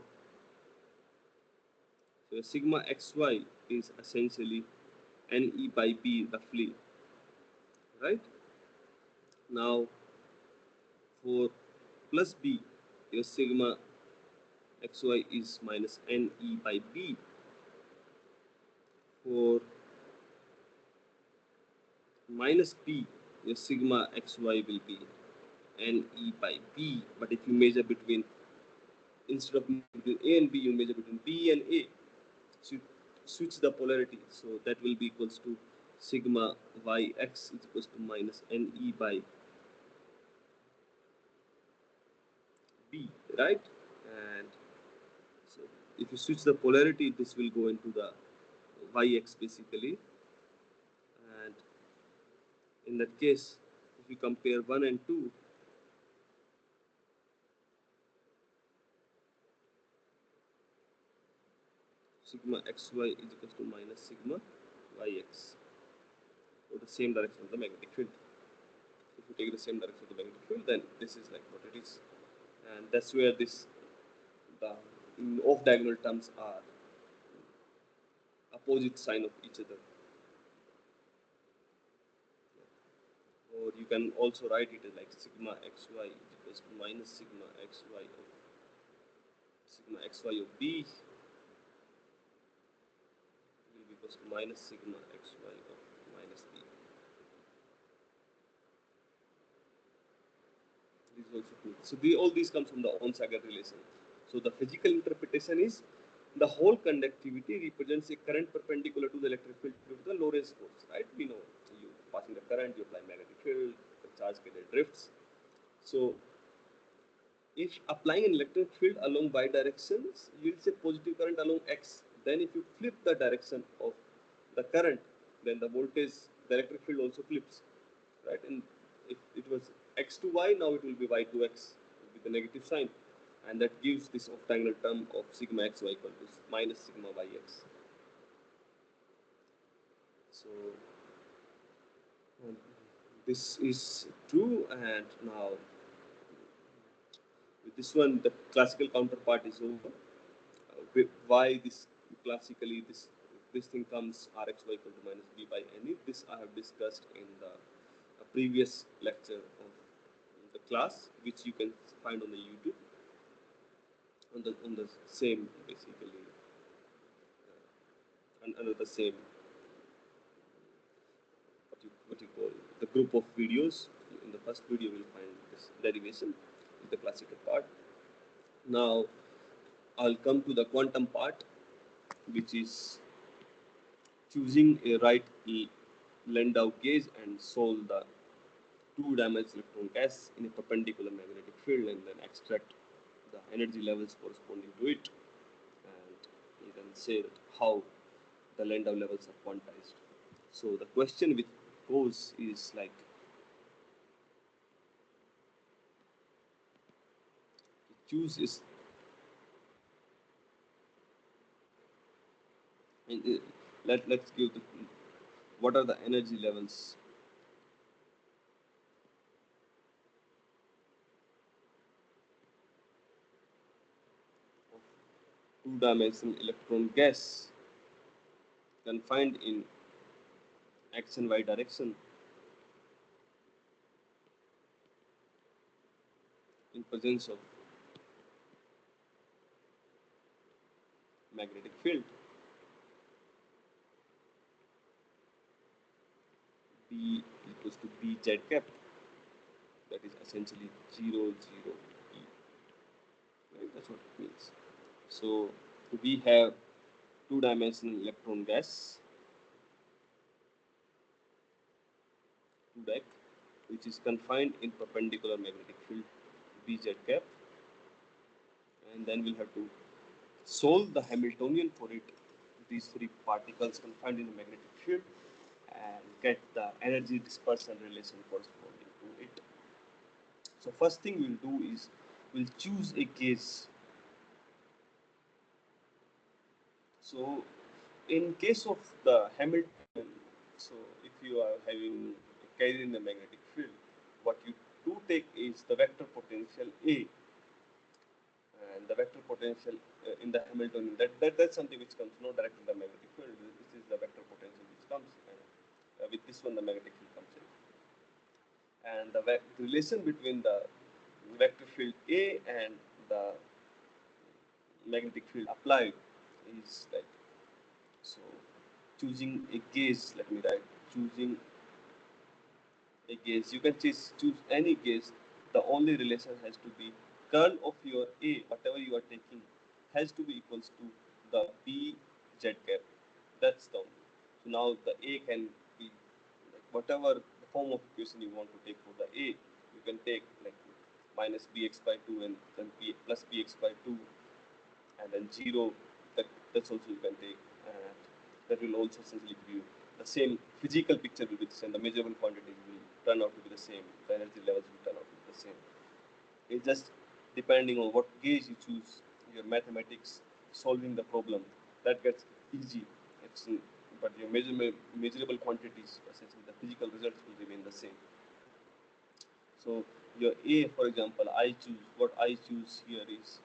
so sigma xy is essentially ne by b roughly, right? Now for plus b, your sigma xy is minus ne by b. For minus b, your sigma xy will be ne by b. But if you measure between, instead of between a and b, you measure between b and a. So you switch the polarity. So that will be equals to sigma yx is equals to minus ne by b, right? And so if you switch the polarity, this will go into the yx basically. And in that case, if you compare 1 and 2, sigma xy is equal to minus sigma yx, or the same direction of the magnetic field. If you take the same direction of the magnetic field, then this is like what it is, and that's where this the off diagonal terms are opposite sign of each other. Or you can also write it as like sigma xy is equals to minus sigma xy of b will be equals to minus sigma xy of minus b. This is also true. So all these come from the Onsager relation. So the physical interpretation is the whole conductivity represents a current perpendicular to the electric field due to the Lorentz force, right? We know you passing the current, you apply magnetic field, the charge drifts. So if applying an electric field along y directions, you will say positive current along x. Then if you flip the direction of the current, then the voltage, the electric field also flips, right? And if it was x to y, now it will be y to x with the negative sign. And that gives this octagonal term of sigma xy equal to minus sigma yx. So this is true, and now with this one, the classical counterpart is over. Why this classically this thing comes rxy equal to minus b by ne. This I have discussed in the previous lecture of the class, which you can find on the YouTube on the same basically under the same what you call the group of videos. In the first video, you will find this derivation, the classical part. Now I'll come to the quantum part, which is choosing a right Landau gauge and solve the two-dimensional electron gas in a perpendicular magnetic field, and then extract the energy levels corresponding to it, and you can say that how the Landau levels are quantized. So the question which goes is like, choose is let's give the what are the energy levels of two-dimensional electron gas confined in x and y direction in presence of magnetic field. B equals to B z cap, that is essentially 0, 0 E. Right? That's what it means. So we have two-dimensional electron gas, 2-dec, which is confined in perpendicular magnetic field Bz cap, and then we'll have to solve the Hamiltonian for it, these three particles confined in the magnetic field, and get the energy dispersion relation corresponding to it. So first thing we'll do is we'll choose a case. So in case of the Hamiltonian, so if you are having a carrier in the magnetic field, what you do take is the vector potential A, and the vector potential in the Hamiltonian, that's something which comes not directly in the magnetic field. This is the vector potential which comes, and with this one the magnetic field comes in. And the relation between the vector field A and the magnetic field applied is like, so choosing a gauge, let me write, choosing a gauge, you can choose any gauge, the only relation has to be curl of your A, whatever you are taking, has to be equals to the B z cap. That's the only. So now the A can be like whatever the form of equation you want to take for the A, you can take like minus bx by 2 and then b plus bx by 2 and then 0, that's also you can take. And that will also essentially give you the same physical picture will be the same. The measurable quantities will turn out to be the same. The energy levels will turn out to be the same. It's just depending on what gauge you choose, your mathematics solving the problem that gets easy. It's but your measurable quantities, essentially the physical results will remain the same. So your A, for example, I choose here is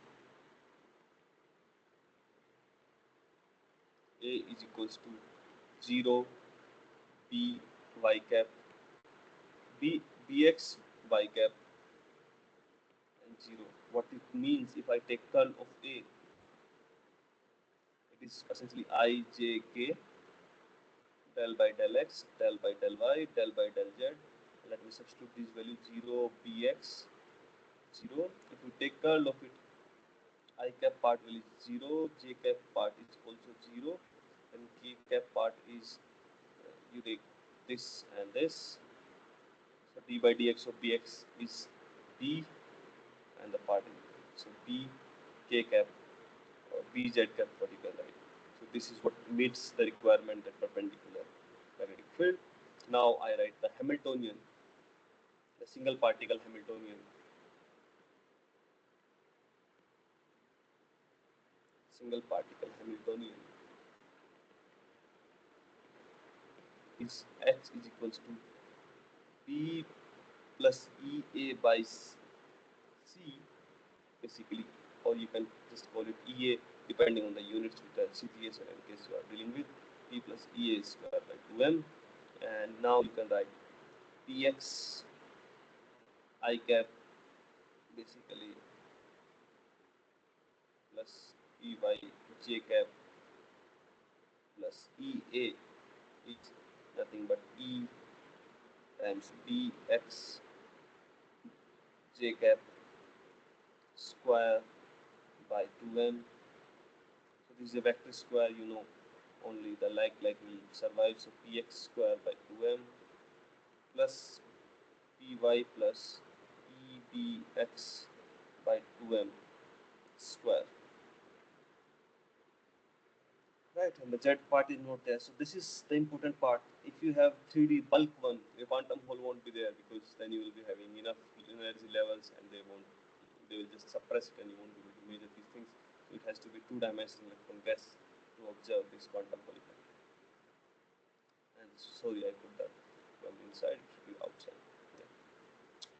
A is equals to 0 B y cap B bx y cap and 0. What it means if I take curl of A, it is essentially I j k del by del x, del by del y, del by del z. Let me substitute this value 0 bx 0. If we take curl of it, I cap part will is 0, j cap part is also 0, and k cap part is you take this and this. So d by dx of bx is b, and the part is so b k cap or bz cap, what you can write. So this is what meets the requirement at perpendicular magnetic field. Now I write the Hamiltonian, the single particle Hamiltonian. Single particle Hamiltonian is H is equals to P plus EA by C, basically, or you can just call it EA depending on the units which are CTS or MKS you are dealing with. P plus EA square by 2m, and now you can write Px I cap basically plus Py j cap plus EA is nothing but E times Bx j cap square by 2m. So this is a vector square, you know, only the like will survive. So Px square by 2m plus Py plus Ebx by 2m square. Right, and the Z part is not there. So this is the important part. If you have 3D bulk one, your quantum hole won't be there, because then you will be having enough energy levels and they will just suppress it and you won't be able to measure these things. So it has to be two-dimensional electron gas to observe this quantum hole effect. And sorry, I put that from inside, it should be outside. Yeah.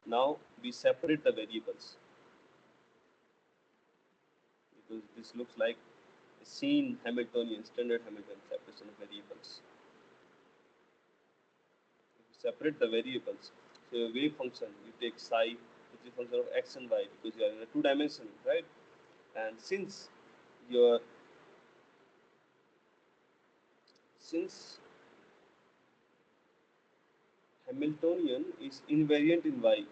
Now we separate the variables, because this looks like a seen Hamiltonian, standard Hamiltonian separation of variables. Separate the variables. So your wave function, you take psi, which is a function of x and y, because you are in a two dimension, right? And since Hamiltonian is invariant in y,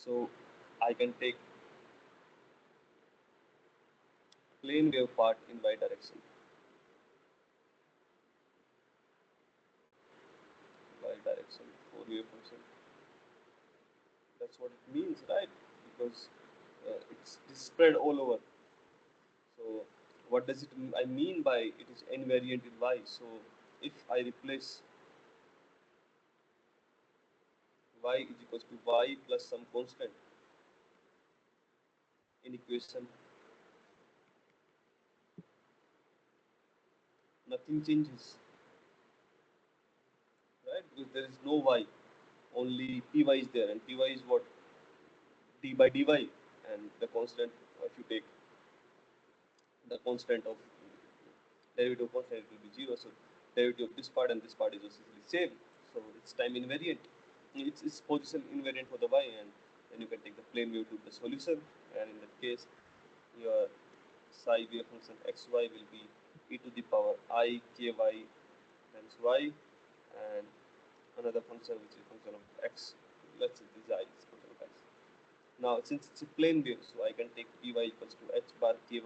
so I can take plane wave part in y direction. Y direction for wave function. That's what it means, right? Because it's spread all over. So what does it I mean by it is invariant in y? So if I replace y is equals to y plus some constant in equation, nothing changes, right? Because there is no y, only py is there, and py is what? D by dy, and the constant, if you take the constant of derivative of constant, it will be 0. So derivative of this part and this part is essentially same. So it's time invariant. It's position invariant for the y, and then you can take the plane wave to the solution, and in that case, your psi wave function xy will be e to the power I ky times y, and another function which is function of x. Let's say this I is function of x. Now since it's a plane wave, so I can take py equals to h bar ky,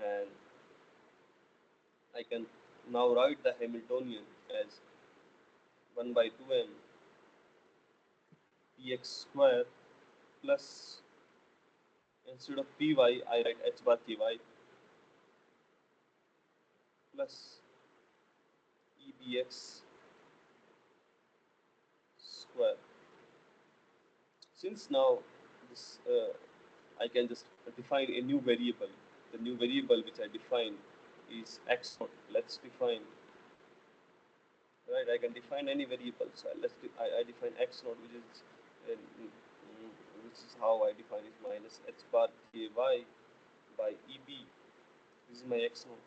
and I can now write the Hamiltonian as 1 by 2m px square plus, instead of py, I write h bar ky plus ebx square. Since now this I can just define a new variable. The new variable which I define is x naught. Let's define, right? I can define any variable. So I define x naught, which is which is how I define it, minus h bar ky by eb. This is my x naught.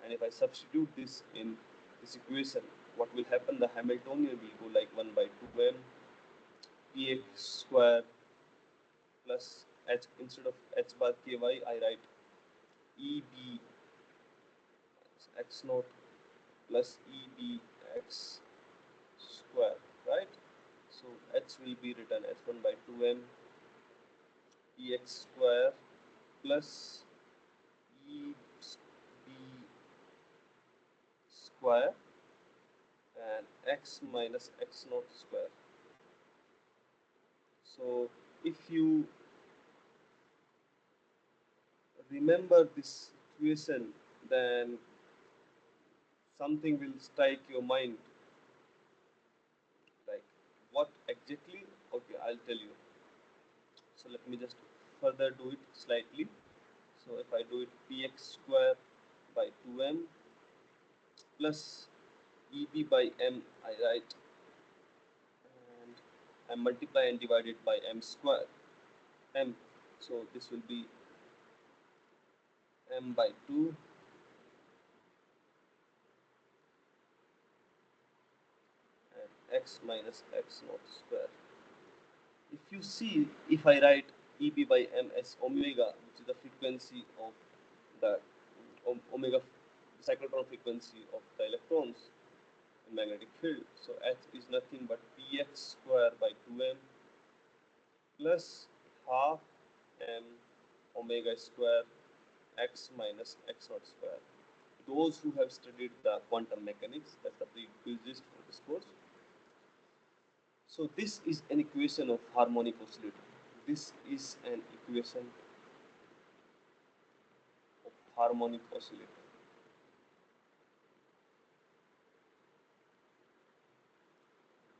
And if I substitute this in this equation, what will happen? The Hamiltonian will go like 1 by 2m px square plus h, instead of h bar ky I write eb x naught plus ebx square, right? So h will be written as 1 by 2m px square plus eb square and x minus x naught square. So if you remember this equation, then something will strike your mind, like what exactly? Okay, I'll tell you. So let me just further do it slightly. So if I do it px square by 2m plus eb by m, I write, and I multiply and divide it by m square m. So this will be m by 2 and x minus x naught square. If you see, if I write eb by m as omega, which is the frequency of the omega cyclotron frequency of the electrons in magnetic field, so h is nothing but px square by 2m plus half m omega square x minus x naught square. Those who have studied the quantum mechanics, that's the prerequisite for this course. So this is an equation of harmonic oscillator. This is an equation of harmonic oscillator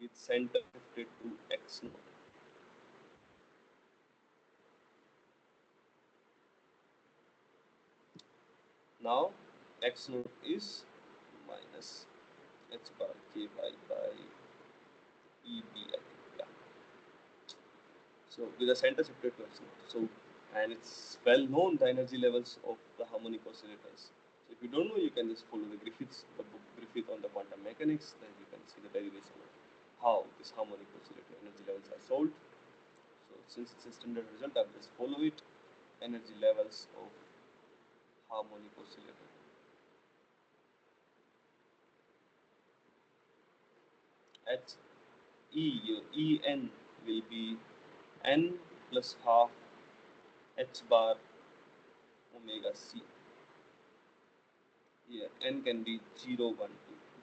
with center shifted to x naught. Now x naught is minus h bar k by eb, I think. Yeah. So with the center shifted to x naught. So, and it's well known the energy levels of the harmonic oscillators. So if you don't know, you can just follow the book Griffith on the quantum mechanics. Then you can see the derivation of how this harmonic oscillator energy levels are solved. So since it's a standard result, I'll just follow it. Energy levels of harmonic oscillator. At your En will be n plus half h bar omega c. Here n can be 0, 1,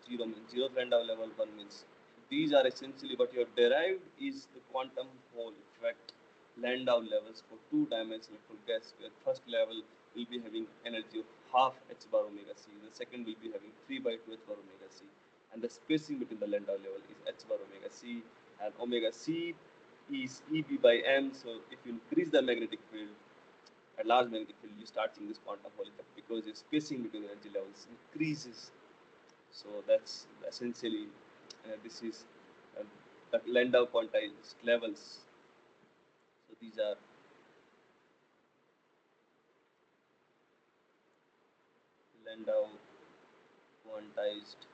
2. 0 means 0th Landau level, 1 means. These are essentially what you have derived is the quantum Hall effect Landau levels for two-dimensional full gas, where first level will be having energy of half h bar omega c, the second will be having 3 by 2 h bar omega c, and the spacing between the Landau level is h bar omega c, and omega c is eb by m. So if you increase the magnetic field, at large magnetic field, you start seeing this quantum Hall effect because the spacing between energy levels increases. So that's essentially this is uh, the Landau quantized levels. So these are Landau quantized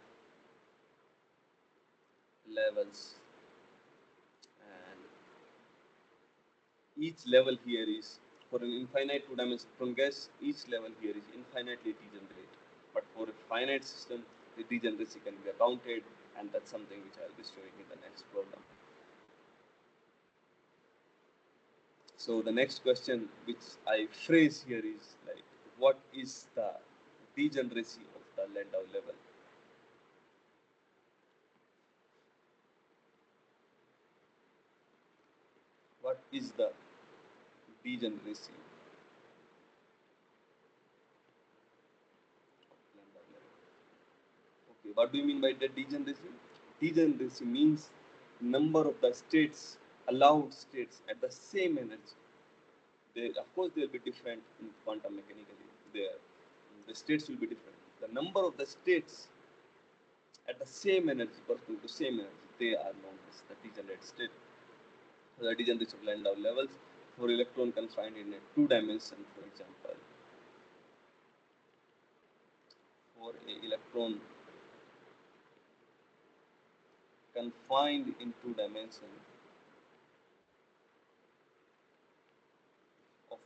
levels, and each level here is for an infinite two-dimensional from gas. Each level here is infinitely degenerate, but for a finite system, the degeneracy can be accounted, and that's something which I'll be showing in the next program. So the next question which I phrase here is like, what is the degeneracy of the Landau level? What is the degeneracy of Landau level. Okay, what do you mean by the degeneracy? Degeneracy means number of the states, allowed states at the same energy. They, of course, they will be different in quantum mechanically. There, the states will be different. The number of the states at the same energy, corresponding to same energy, they are known as the degenerate state. The degeneration of Landau levels for electron confined in a two-dimension, for example, for a electron confined in two dimension of,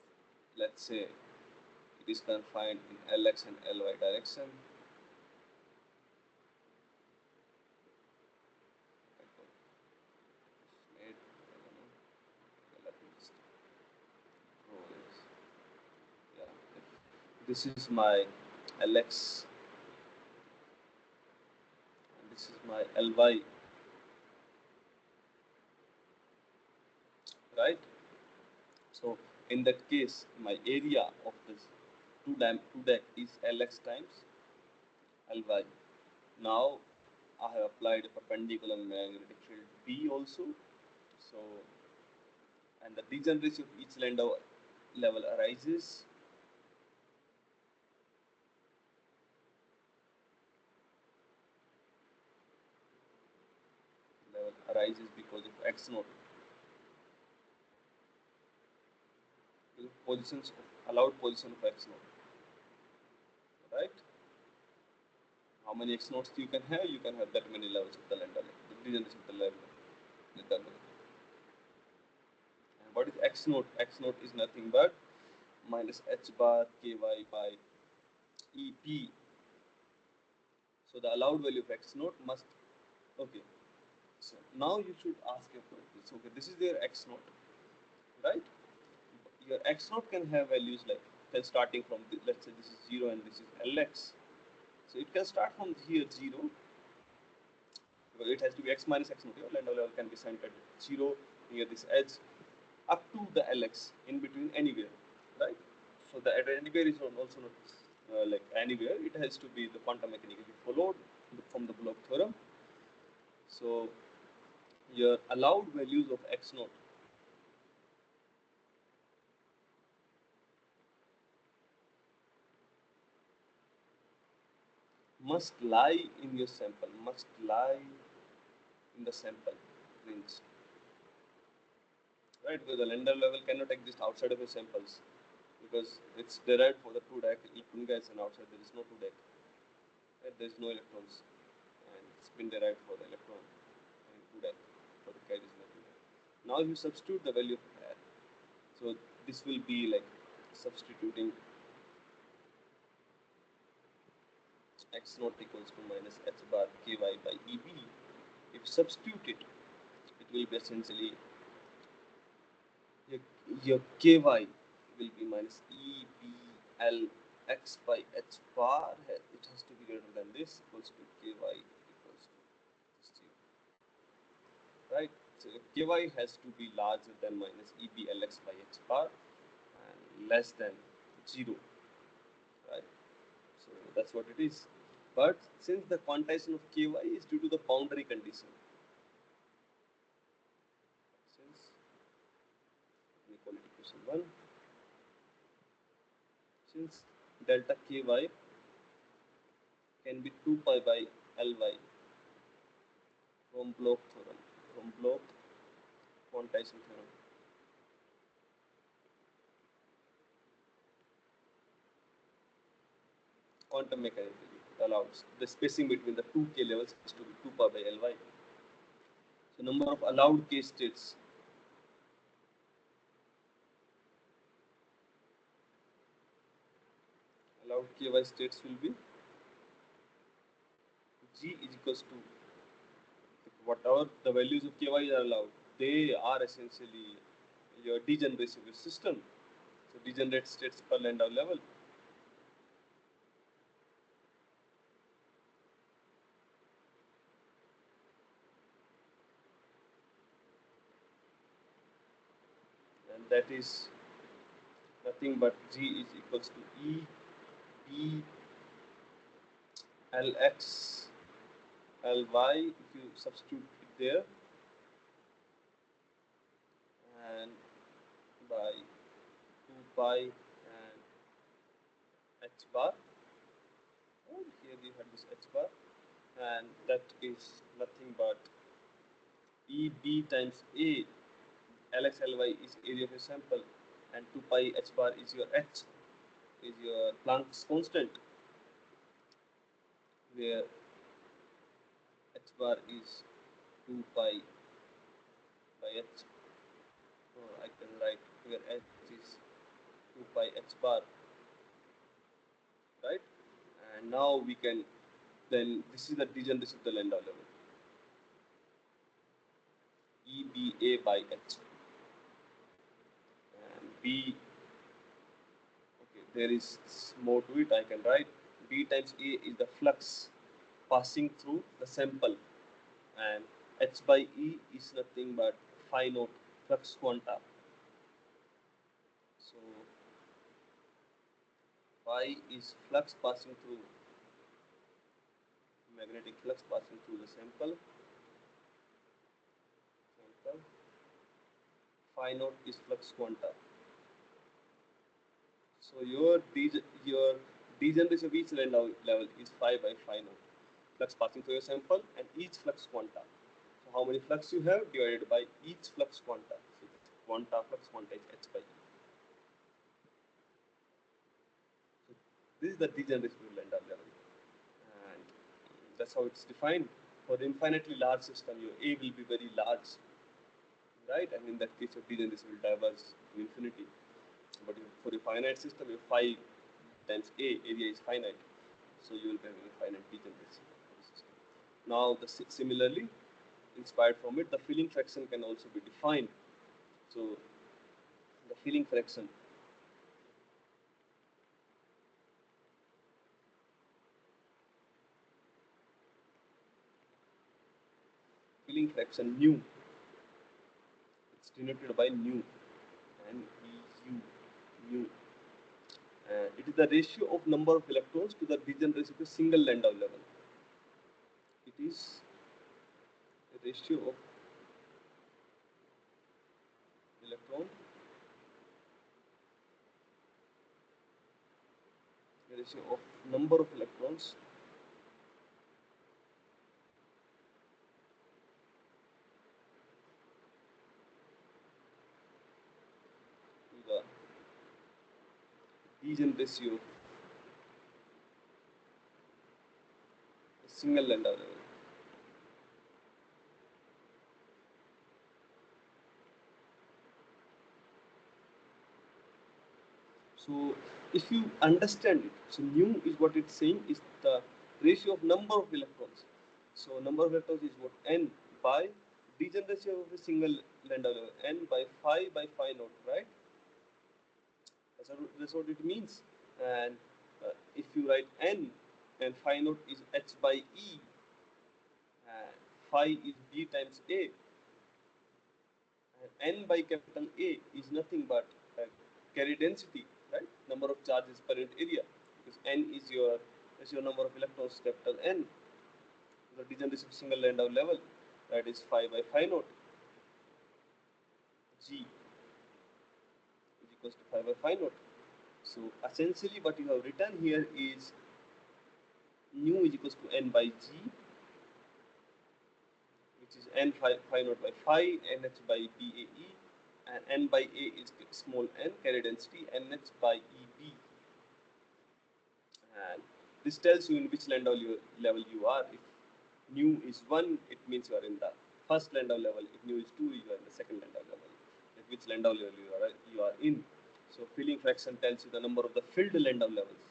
let's say, it is confined in Lx and Ly direction. This is my Lx and this is my Ly, right? So in that case, my area of this two deck is Lx times Ly. Now I have applied a perpendicular magnetic field B also. So, and the degeneracy of each Landau level arises because of x naught, positions of allowed position of x naught, right? How many x naughts you can have? You can have that many levels of the Landau level, the degeneration of the level. And what is x naught? X naught is nothing but minus h bar ky by EP. So the allowed value of x naught must, okay. So now you should ask yourself this. Okay, this is their x naught, right? Your x naught can have values like, starting from the, let's say this is 0 and this is Lx. So it can start from here 0, because it has to be x minus x naught. Your Landau level can be centered at 0 near this edge up to the Lx in between anywhere, right? So the anywhere is also not like anywhere. It has to be the quantum mechanically followed from the Bloch theorem. So your allowed values of x naught must lie in your sample, must lie in the sample range, right? Because the Landau level cannot exist outside of your samples, because it's derived for the two deck electron gas, and outside there is no two deck, right? There is no electrons, and it's been derived for the electron and two deck for the carriers in the two deck. Now you substitute the value of R. So this will be like substituting x naught equals to minus h bar ky by EB. If you substitute it, it will be essentially your ky will be minus EBL x by h bar. It has to be greater than this, equals to ky equals to this, right? So ky has to be larger than minus EBL x by h bar and less than 0, right? So that's what it is. But since the quantization of ky is due to the boundary condition, since inequality equation 1, since delta ky can be 2 pi by Ly from Bloch theorem, from Bloch quantization theorem. Quantum mechanically allows the spacing between the two k levels is to be 2 pi by Ly. So number of allowed k states states will be G is equals to whatever the values of ky are allowed. They are essentially your degeneracy of your system. So degenerate states per Landau level. And that is nothing but G is equals to E B Lx Ly, if you substitute it there, and by 2 pi and h bar, and here we have this h bar, and that is nothing but EB times A. Lx Ly is area of a sample, and 2 pi h bar is your h, is your Planck's constant, where h bar is 2 pi by h. So I can write where h is 2 pi h bar, right? And now we can, then this is the degeneracy of the Landau level, EBA by h, and B, okay, there is more to it. I can write B times A is the flux passing through the sample, and h by E is nothing but phi naught flux quanta. So phi is flux passing through, magnetic flux passing through the sample. Phi naught is flux quanta. So your degeneration of each Landau level is phi by phi naught, flux passing through your sample, and each flux quanta. So how many flux you have divided by each flux quanta. So quanta flux quanta is h by e. So this is the degeneration of Landau level, and that's how it's defined. For the infinitely large system, your A will be very large, right? And in that case, your degeneration will diverge to infinity. But for a finite system, your phi times A area is finite, so you will have a finite degeneracy of the system. Now, similarly, inspired from it, the filling fraction can also be defined. So, the filling fraction nu, it's denoted by nu, and nu. It is the ratio of number of electrons to the degeneracy of a single Landau level. It is a ratio of electron, a ratio of number of electrons to the degeneracy of a single Landau level. So if you understand it, so nu is what it's saying is the ratio of number of electrons. So number of electrons is what, n by degeneracy of a single Landau level, n by phi naught, right? That's what it means. And if you write n, and phi naught is h by e, and phi is b times a, and n by capital A is nothing but carrier density, right? Number of charges per unit area, because n is your number of electrons, capital N. The degeneration of single Landau level, that is phi by phi naught. G is equals to phi by phi naught. So essentially, what you have written here is nu is equals to n by G, which is n phi naught by phi, nh by BAE, and n by A is small n, carrier density, nh by EB. And this tells you in which Landau level you are. If nu is 1, it means you are in the first Landau level. If nu is 2, you are in the second Landau level. At which Landau level you are in. So filling fraction tells you the number of the filled Landau levels.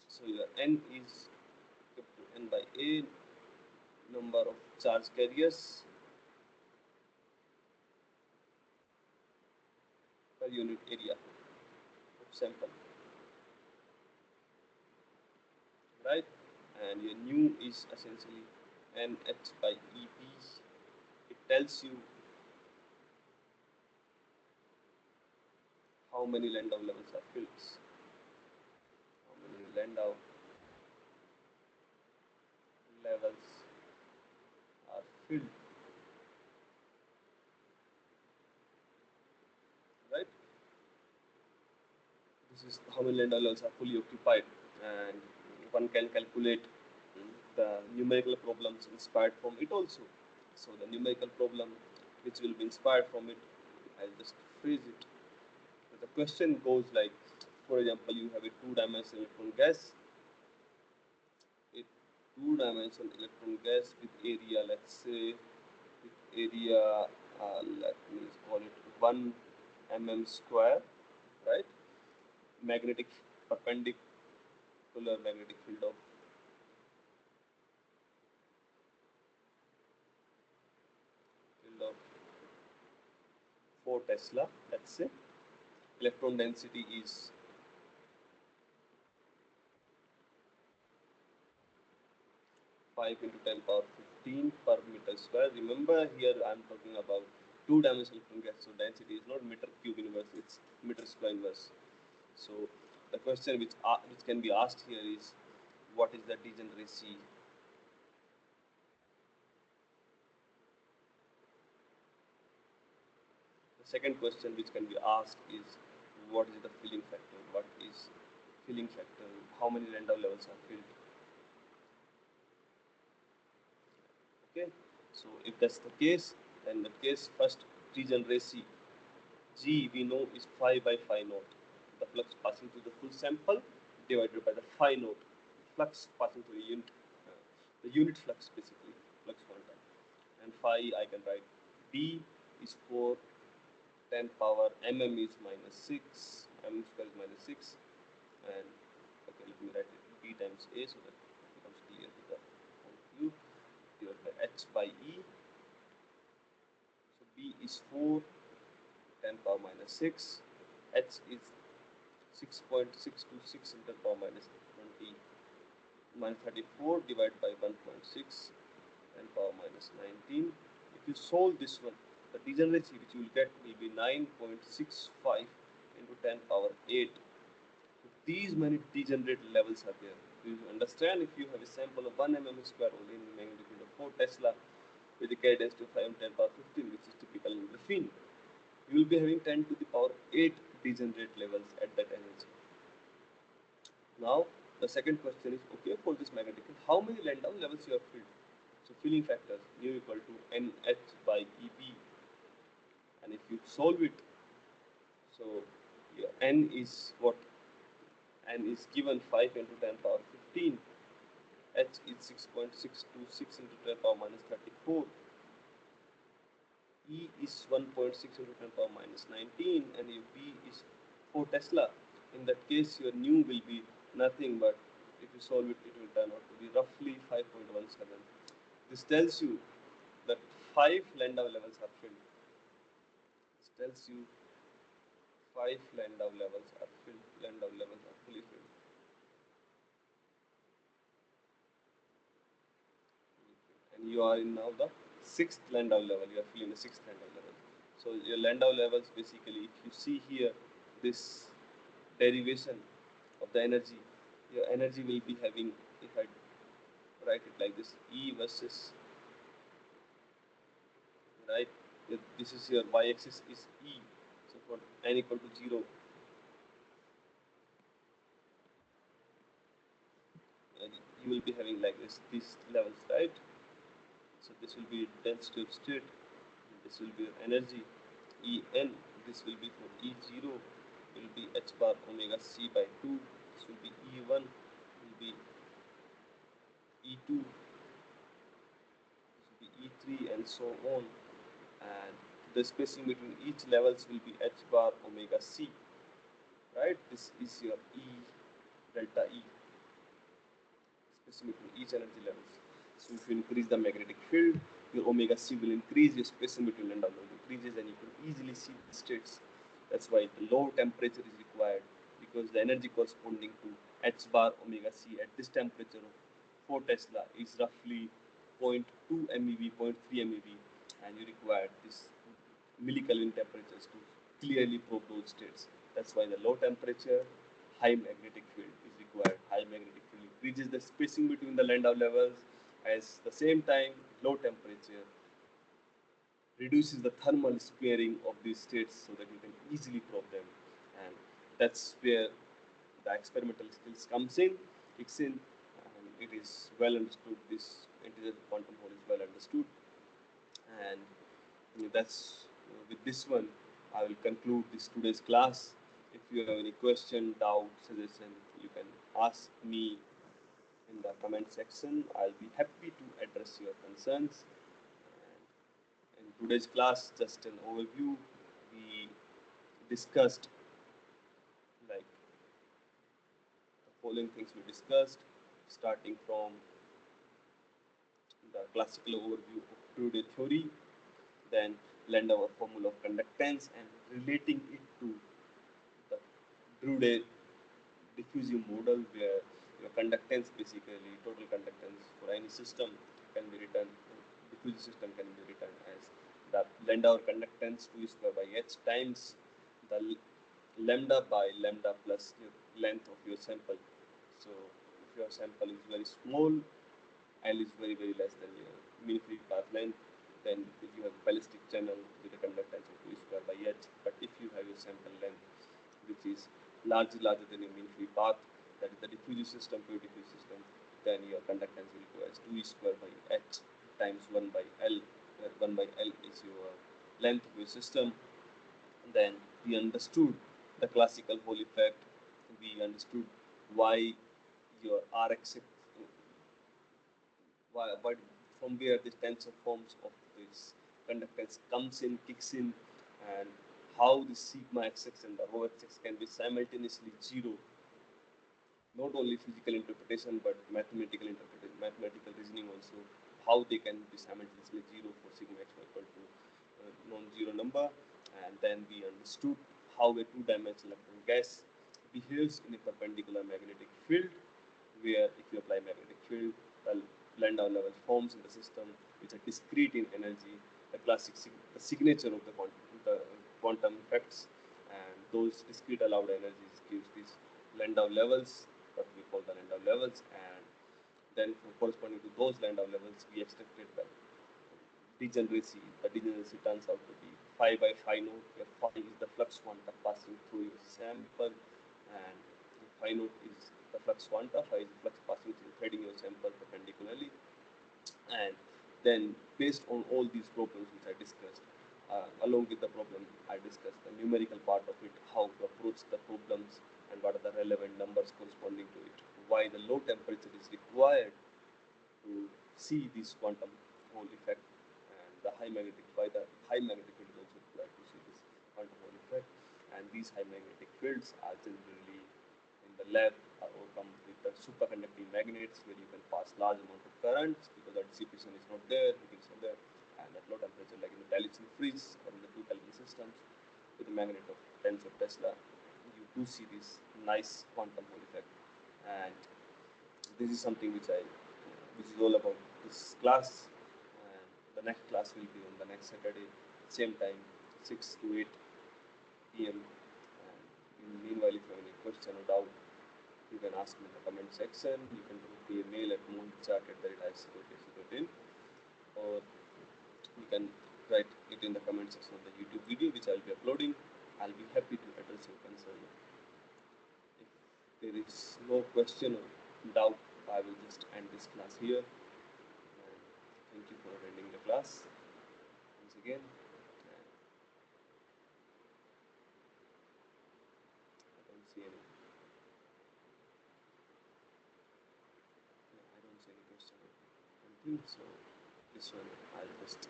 So your n is n by A, number of charge carriers per unit area of sample, right? And your nu is essentially nh by EB. It tells you how how many Landau levels are filled. How many Landau levels are filled, right? This is how many Landau levels are fully occupied, and one can calculate the numerical problems inspired from it also. So the numerical problem which will be inspired from it, I'll just phrase it. So the question goes like, for example, you have a two-dimensional electron gas, a two-dimensional electron gas with area, let's say, with area, let me call it 1 mm square, right? Magnetic perpendicular magnetic field of 4 Tesla, let's say. Electron density is 5 into 10 power 15 per meter square. Remember, here I am talking about two-dimensional electron gas, so density is not meter cube inverse, it's meter square inverse. So the question which can be asked here is, what is the degeneracy? The second question which can be asked is, what is the filling factor? What is filling factor? How many Landau levels are filled? Okay, so if that's the case, then the case first degeneracy G we know is phi by phi naught. The flux passing through the full sample divided by the phi naught. Flux passing through the unit flux basically, flux quantum. And phi I can write B is 4 10 power mm is minus 6, mm square is minus 6, and okay, let me write it B times A so that it becomes clear to the you divided by H by E. So B is 4 10 power minus 6, H is 6.626 into 10 power minus 20 minus 34 divided by 1.6 10 power minus 19. If you solve this one, the degeneracy which you will get will be 9.65 into 10 power 8. So these many degenerate levels are there. You understand, if you have a sample of 1 mm square only in magnetic field of 4 Tesla with a K density of 5 10 power 15, which is typical in graphene, you will be having 10 to the power 8 degenerate levels at that energy. Now, the second question is, okay, for this magnetic field, how many Landau levels you have filled? So, filling factors mu equal to NH by EB, and if you solve it, so your N is what? N is given 5 into 10 power 15, H is 6.626 into 10 power minus 34, E is 1.6 into 10 power minus 19, and your B is 4 Tesla. In that case, your nu will be nothing but, if you solve it, it will turn out to be roughly 5.17. This tells you that 5 Landau levels are filled. This tells you 5 Landau levels are filled. Landau levels are fully filled. And you are in now the 6th Landau level. You are filling the 6th Landau level. So your Landau levels basically, if you see here, this derivation of the energy, your energy will be having, if I write it like this, E versus, right, this is your y-axis is E, so for n equal to 0, you will be having like this, these levels, right? So this will be density of state, this will be your energy, En, this will be for E0, will be h bar omega c by 2, this will be E1, will be E2, this will be E3, and so on. And the spacing between each levels will be h bar omega c, right? This is your E delta E, spacing between each energy levels. So if you increase the magnetic field, your omega c will increase, your spacing between Landau levels increases, and you can easily see the states. That's why the low temperature is required, because the energy corresponding to h bar omega c at this temperature of 4 Tesla is roughly 0.2 MeV, 0.3 MeV, and you require this millikelvin temperatures to clearly probe those states. That's why the low temperature, high magnetic field is required. High magnetic field increases the spacing between the Landau levels. As the same time, low temperature reduces the thermal sparing of these states so that you can easily probe them. And that's where the experimental skills kicks in, and it is well understood. This integer quantum hole is well understood, and that's with this one I will conclude this today's class. If you have any question, doubt, suggestion, you can ask me in the comment section. I'll be happy to address your concerns. And in today's class, just an overview, we discussed like the following things we discussed, starting from the classical overview of Drude theory, then Landau formula of conductance and relating it to the Drude diffusive model where your conductance, basically total conductance for any system, can be written, diffusive system can be written as the Landau conductance 2 square by h times the lambda by lambda plus your length of your sample. So if your sample is very small, L is very less than your mean free path length, then you have ballistic channel with a conductance of 2 square by h. But if you have your sample length which is larger than your mean free path, that is the diffusive system, pure diffusive system, then your conductance will go as 2 square by h times 1 by L, where 1 by L is your length of your system. Then we understood the classical Hall effect. We understood why your Rx, but from where this tensor forms of this conductance kicks in, and how the sigma xx and the rho xx can be simultaneously zero. Not only physical interpretation but mathematical interpretation, mathematical reasoning also, how they can be simultaneously zero for sigma x equal to non-zero number. And then we understood how a two-dimensional electron gas behaves in a perpendicular magnetic field, where if you apply magnetic field, the Landau level forms in the system which are discrete in energy, the the signature of the quantum effects, and those discrete allowed energies gives these Landau levels, what we call the Landau levels. And then corresponding to those Landau levels, we extracted the degeneracy. The degeneracy turns out to be phi by phi naught, where phi is the flux quanta passing through your sample, and phi naught is the flux quanta, phi is the flux passing through threading your sample perpendicularly. And then based on all these problems which I discussed, along with the problem I discussed the numerical part of it, how to approach the problems and what are the relevant numbers corresponding to it, why the low temperature is required to see this quantum Hall effect, and the why the high magnetic field is also required to see this quantum Hall effect. And these high magnetic fields are generally in the lab or come with the superconducting magnets, where you can pass large amount of currents because the dissipation is not there, heating is not there, and at low temperature, like in the dilation freeze or in the 2 Kelvin systems with a magnet of tens of Tesla, you do see this nice quantum Hall effect. And this is something which is all about this class. And the next class will be on the next Saturday, same time, 6 to 8 p.m. And meanwhile, if you have any question or doubt, you can ask me in the comment section. You can drop me a mail at monchat@ic.ac.in, or you can write it in the comment section of the YouTube video which I'll be uploading. I'll be happy to address your concern. If there is no question or doubt, I will just end this class here. And thank you for attending the class once again. And I don't see any. I don't see any question or anything. So this one I'll just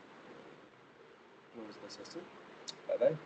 close the session. Bye bye.